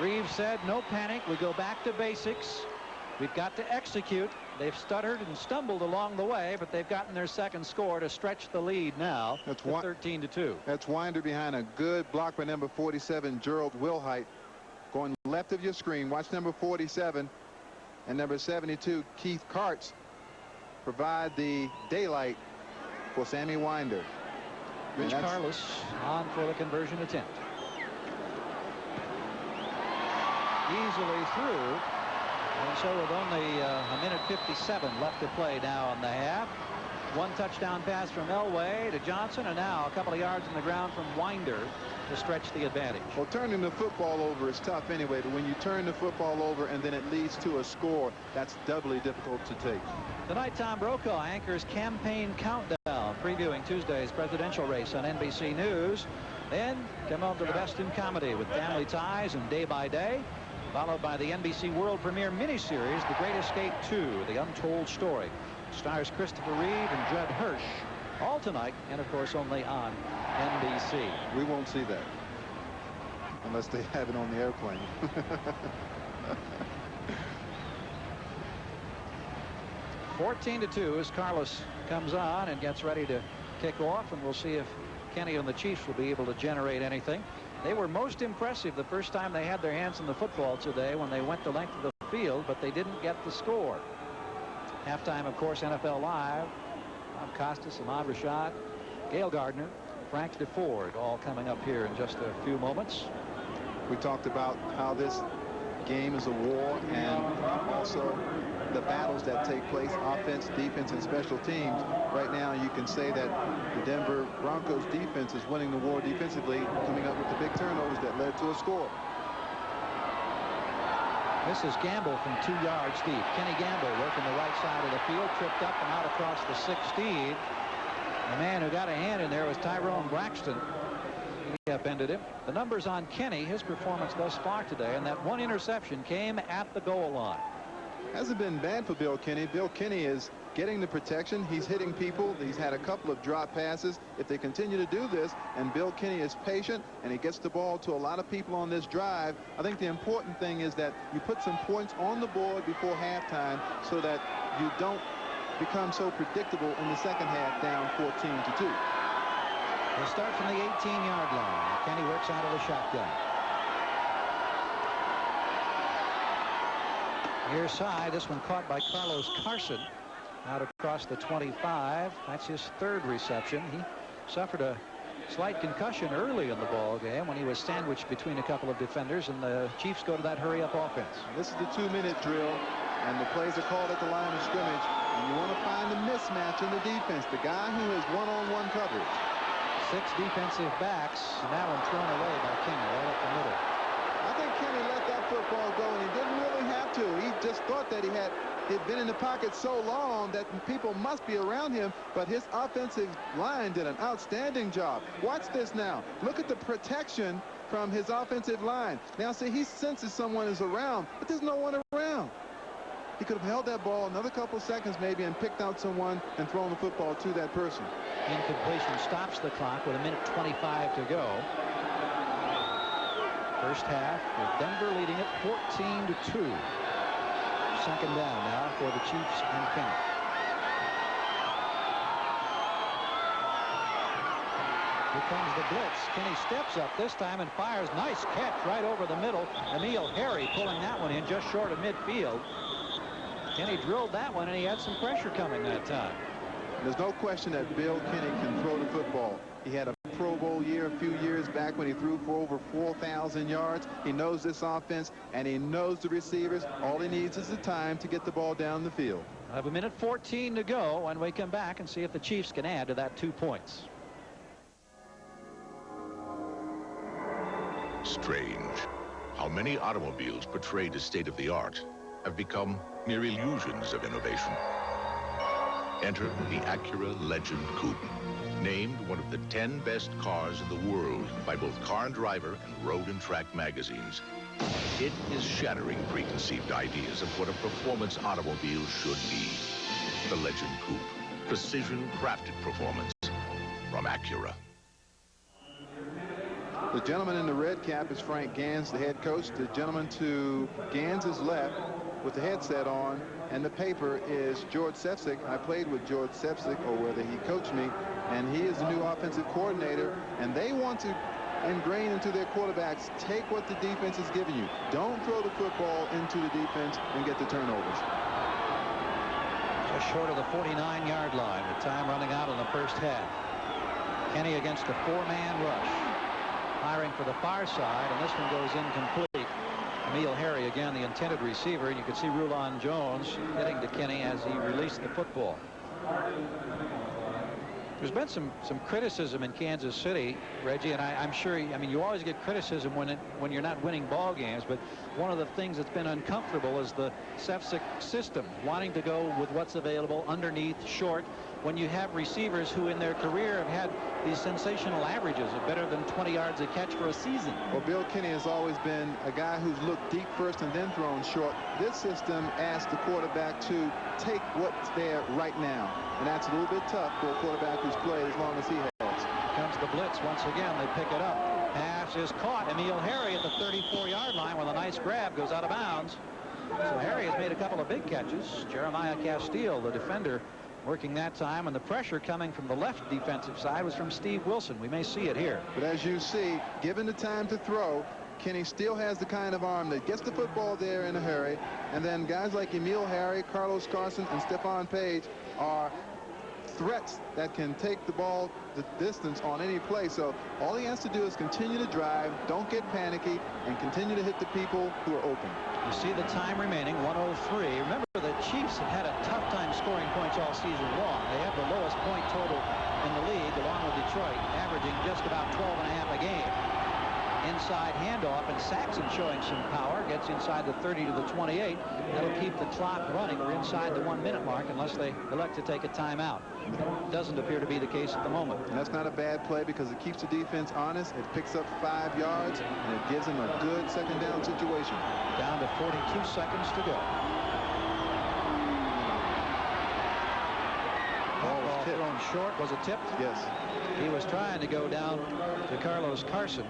Reeves said, no panic. We go back to basics. We've got to execute. They've stuttered and stumbled along the way, but they've gotten their second score to stretch the lead now to 13-2. That's Winder behind a good block by number 47, Gerald Wilhite. Going left of your screen, watch number 47 and number 72, Keith Karts, provide the daylight for Sammy Winder. Rich Carlos on for the conversion attempt. Easily through. And so with only a minute 57 left to play now in the half. One touchdown pass from Elway to Johnson, and now a couple of yards on the ground from Winder to stretch the advantage. Well, turning the football over is tough anyway, but when you turn the football over and then it leads to a score, that's doubly difficult to take. Tonight, Tom Brokaw anchors Campaign Countdown, previewing Tuesday's presidential race on NBC News. Then come on to the best in comedy with Family Ties and Day by Day, followed by the NBC world premiere miniseries, The Great Escape 2, The Untold Story. Stars Christopher Reeve and Judd Hirsch, all tonight, and of course only on NBC. We won't see that unless they have it on the airplane. 14-2 as Carlos comes on and gets ready to kick off, and we'll see if Kenny and the Chiefs will be able to generate anything. They were most impressive the first time they had their hands on the football today when they went the length of the field, but they didn't get the score. Halftime, of course, NFL Live. Tom Costas, Ahmad Rashad, Gail Gardner, Frank DeFord, all coming up here in just a few moments. We talked about how this game is a war, and also the battles that take place, offense, defense, and special teams. Right now, you can say that the Denver Broncos defense is winning the war defensively, coming up with the big turnovers that led to a score. This is Gamble from 2 yards deep. Kenny Gamble working the right side of the field, tripped up and out across the 16. The man who got a hand in there was Tyrone Braxton. He upended him. The numbers on Kenny, his performance thus far today, and that one interception came at the goal line. Hasn't been bad for Bill Kenny. Bill Kenny is getting the protection. He's hitting people. He's had a couple of drop passes. If they continue to do this, and Bill Kenny is patient, and he gets the ball to a lot of people on this drive, I think the important thing is that you put some points on the board before halftime so that you don't become so predictable in the second half down 14-2. They start from the 18-yard line. Kenny works out of the shotgun. Near side, this one caught by Carlos Carson out across the 25. That's his third reception. He suffered a slight concussion early in the ball game when he was sandwiched between a couple of defenders, and the Chiefs go to that hurry-up offense. This is the 2-minute drill, and the plays are called at the line of scrimmage, and you want to find a mismatch in the defense, the guy who has one-on-one coverage. 6 defensive backs, and that one thrown away by Kenny right up the middle. I think Kenny let that football go, and he didn't really have to. He just thought that he'd been in the pocket so long that people must be around him, but his offensive line did an outstanding job. Watch this now. Look at the protection from his offensive line. Now, see, he senses someone is around, but there's no one around. He could have held that ball another couple seconds maybe and picked out someone and thrown the football to that person. Incompletion stops the clock with 1:25 to go. First half with Denver leading it 14-2. Second down now for the Chiefs and Kenny. Here comes the blitz. Kenny steps up this time and fires. Nice catch right over the middle. Emil Harry pulling that one in just short of midfield. Kenny drilled that one, and he had some pressure coming that time. There's no question that Bill Kenny can throw the football. He had a Pro Bowl year a few years back when he threw for over 4,000 yards. He knows this offense, and he knows the receivers. All he needs is the time to get the ball down the field. I have 1:14 to go when we come back and see if the Chiefs can add to that 2 points. Strange how many automobiles portrayed as state-of-the-art have become mere illusions of innovation. Enter the Acura Legend Coupe, named one of the 10 best cars in the world by both Car and Driver and Road and Track magazines. It is shattering preconceived ideas of what a performance automobile should be. The Legend Coupe, precision-crafted performance from Acura. The gentleman in the red cap is Frank Gans, the head coach. The gentleman to Gans's left with the headset on and the paper is George Sefcik. I played with George Sefcik, or whether he coached me, and he is the new offensive coordinator, and they want to ingrain into their quarterbacks, take what the defense is giving you. Don't throw the football into the defense and get the turnovers. Just short of the 49-yard line with time running out in the first half. Kenny against a 4-man rush. Firing for the far side, and this one goes incomplete. Emil Harry, again, the intended receiver, and you can see Rulon Jones hitting to Kenny as he released the football. There's been some criticism in Kansas City, Reggie, and I'm sure, I mean, you always get criticism when you're not winning ball games, but one of the things that's been uncomfortable is the Sefcik system, wanting to go with what's available underneath, short, when you have receivers who in their career have had these sensational averages of better than 20 yards a catch for a season. Well, Bill Kenny has always been a guy who's looked deep first and then thrown short. This system asks the quarterback to take what's there right now, and that's a little bit tough for a quarterback who's played as long as he has. Here comes the blitz once again. They pick it up. Pass is caught. Emil Harry at the 34-yard line with a nice grab, goes out of bounds. So Harry has made a couple of big catches. Jeremiah Castile, the defender, working that time, and the pressure coming from the left defensive side was from Steve Wilson. We may see it here. But as you see, given the time to throw, Kenny still has the kind of arm that gets the football there in a hurry, and then guys like Emil Harry, Carlos Carson, and Stephon Page are threats that can take the ball the distance on any play. So all he has to do is continue to drive, don't get panicky, and continue to hit the people who are open. You see the time remaining, 1:03. Remember, the Chiefs have had a tough time scoring points all season long. They have the lowest point total in the league, along with Detroit, averaging just about 12.5 a game. Inside handoff, and Saxon showing some power, gets inside the 30 to the 28. That'll keep the clock running. We're inside the 1-minute mark unless they elect to take a timeout. Doesn't appear to be the case at the moment. And that's not a bad play because it keeps the defense honest. It picks up 5 yards, and it gives them a good second down situation. Down to 42 seconds to go. Ball thrown short. Was it tipped? Yes. He was trying to go down to Carlos Carson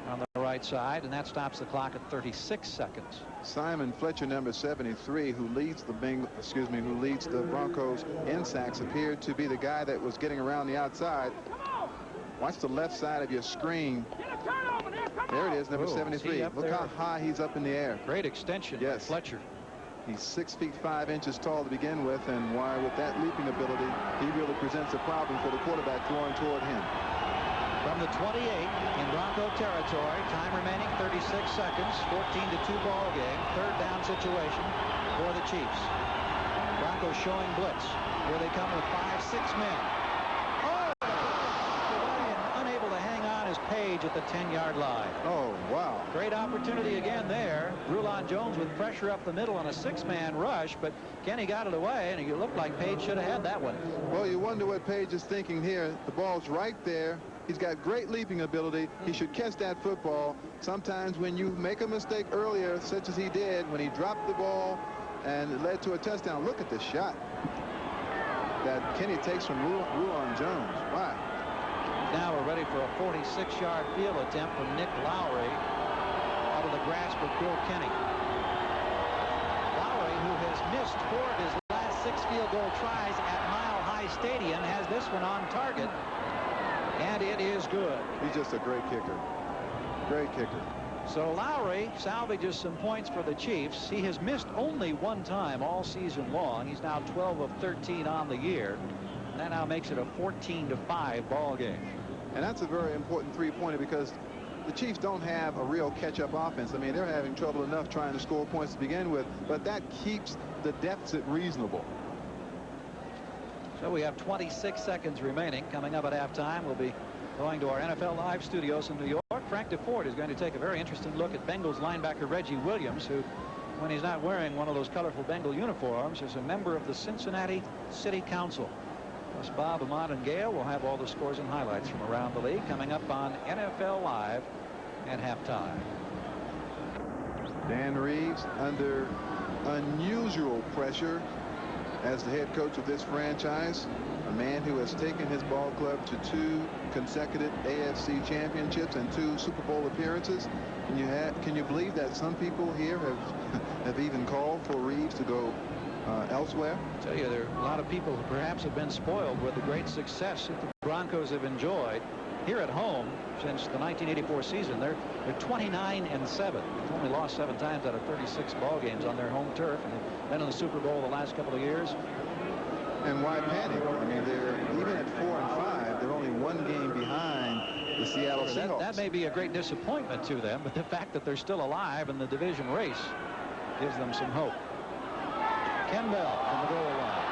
on the right side, and that stops the clock at 36 seconds. Simon Fletcher, number 73, who leads the Broncos in sacks, appeared to be the guy that was getting around the outside. Watch the left side of your screen. There it is, number 73. Look how high he's up in the air. Great extension. Yes. Fletcher. He's 6 feet 5 inches tall to begin with, and why, with that leaping ability, he really presents a problem for the quarterback throwing toward him. From the 28 in Bronco territory, time remaining 36 seconds, 14-2 ball game, third down situation for the Chiefs. Broncos showing blitz. Here they come with 5-6 men. Oh! Unable to hang on as Page Savage at the 10-yard line. Oh, wow. Great opportunity again there. Rulon Jones with pressure up the middle on a 6-man rush, but Kenny got it away, and it looked like Page should have had that one. Well, you wonder what Page is thinking here. The ball's right there. He's got great leaping ability. He should catch that football. Sometimes when you make a mistake earlier, such as he did, when he dropped the ball and it led to a touchdown, look at the shot that Kenny takes from Rulon Jones. Wow. Now we're ready for a 46-yard field attempt from Nick Lowry out of the grasp of Bill Kenny. Lowry, who has missed 4 of his last 6 field goal tries at Mile High Stadium, has this one on target, and it is good. He's just a great kicker. Great kicker. So Lowry salvages some points for the Chiefs. He has missed only 1 time all season long. He's now 12 of 13 on the year. That now makes it a 14-5 ball game. And that's a very important three-pointer because the Chiefs don't have a real catch-up offense. I mean, they're having trouble enough trying to score points to begin with, but that keeps the deficit reasonable. So we have 26 seconds remaining. Coming up at halftime, we'll be going to our NFL Live studios in New York. Frank DeFord is going to take a very interesting look at Bengals linebacker Reggie Williams, who, when he's not wearing one of those colorful Bengal uniforms, is a member of the Cincinnati City Council. Plus Bob, Ahmad, and Gale will have all the scores and highlights from around the league coming up on NFL Live at halftime. Dan Reeves under unusual pressure as the head coach of this franchise, a man who has taken his ball club to 2 consecutive AFC championships and 2 Super Bowl appearances. Can you believe that some people here have even called for Reeves to go elsewhere? I tell you, there are a lot of people who perhaps have been spoiled with the great success that the Broncos have enjoyed here at home since the 1984 season. They're 29-7. They've only lost 7 times out of 36 ball games on their home turf, and they've been in the Super Bowl the last couple of years. And why panic? I mean, they're even at 4-5. They're only 1 game behind the Seattle Seahawks. That may be a great disappointment to them, but the fact that they're still alive in the division race gives them some hope. Ken Bell from the goal line.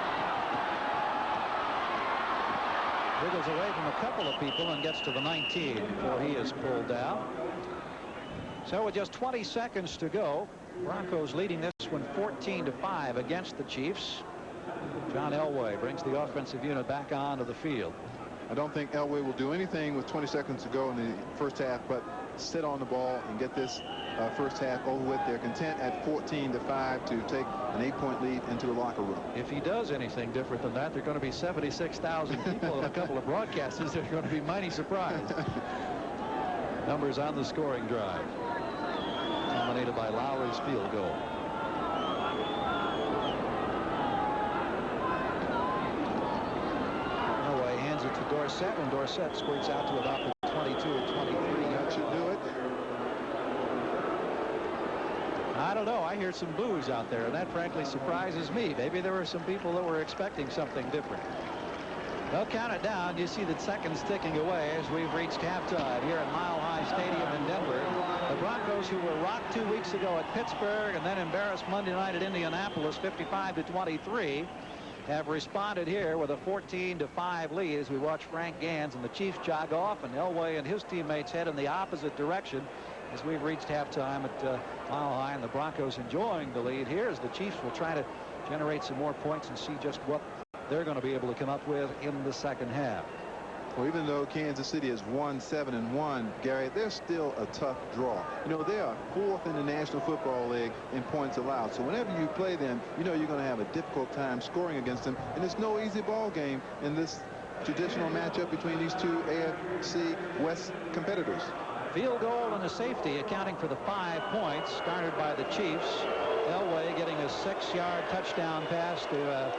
Wiggles away from a couple of people and gets to the 19 before he is pulled down. So with just 20 seconds to go, Broncos leading this one 14-5 against the Chiefs. John Elway brings the offensive unit back onto the field. I don't think Elway will do anything with 20 seconds to go in the first half, but sit on the ball and get this first half over with. They're content at 14-5 to take an 8-point lead into the locker room. If he does anything different than that, there are going to be 76,000 people and a couple of broadcasters that are going to be mighty surprised. Numbers on the scoring drive, dominated by Lowry's field goal. Elway hands it to Dorsett, and Dorsett squirts out to about the 22 or 23. That should do it. I don't know. I hear some boos out there, and that frankly surprises me. Maybe there were some people that were expecting something different. They'll count it down. You see the seconds ticking away as we've reached halftime here at Mile High Stadium in Denver. The Broncos, who were rocked 2 weeks ago at Pittsburgh and then embarrassed Monday night at Indianapolis 55-23, have responded here with a 14-5 lead as we watch Frank Gans and the Chiefs jog off, and Elway and his teammates head in the opposite direction as we've reached halftime at Mile High, and the Broncos enjoying the lead here as the Chiefs will try to generate some more points and see just what they're going to be able to come up with in the second half. Well, even though Kansas City is 1-7-1, Gary, they're still a tough draw. You know, they are 4th in the National Football League in points allowed. So whenever you play them, you know you're going to have a difficult time scoring against them. And it's no easy ball game in this traditional matchup between these 2 AFC West competitors. Field goal and a safety accounting for the 5 points garnered by the Chiefs. Elway getting a 6-yard touchdown pass to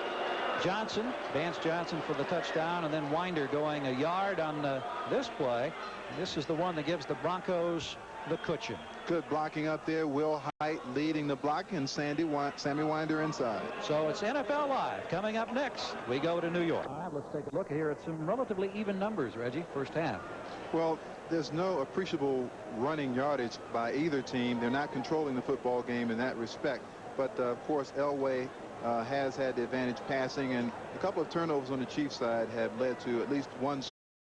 Johnson, Vance Johnson for the touchdown, and then Winder going a yard on this play. This is the one that gives the Broncos the cushion. Good blocking up there. Will Hite leading the block, and Sammy Winder inside. So it's NFL Live. Coming up next, we go to New York. All right, let's take a look here at some relatively even numbers, Reggie, first half. Well, there's no appreciable running yardage by either team. They're not controlling the football game in that respect. But, of course, Elway has had the advantage passing, and a couple of turnovers on the Chiefs side have led to at least one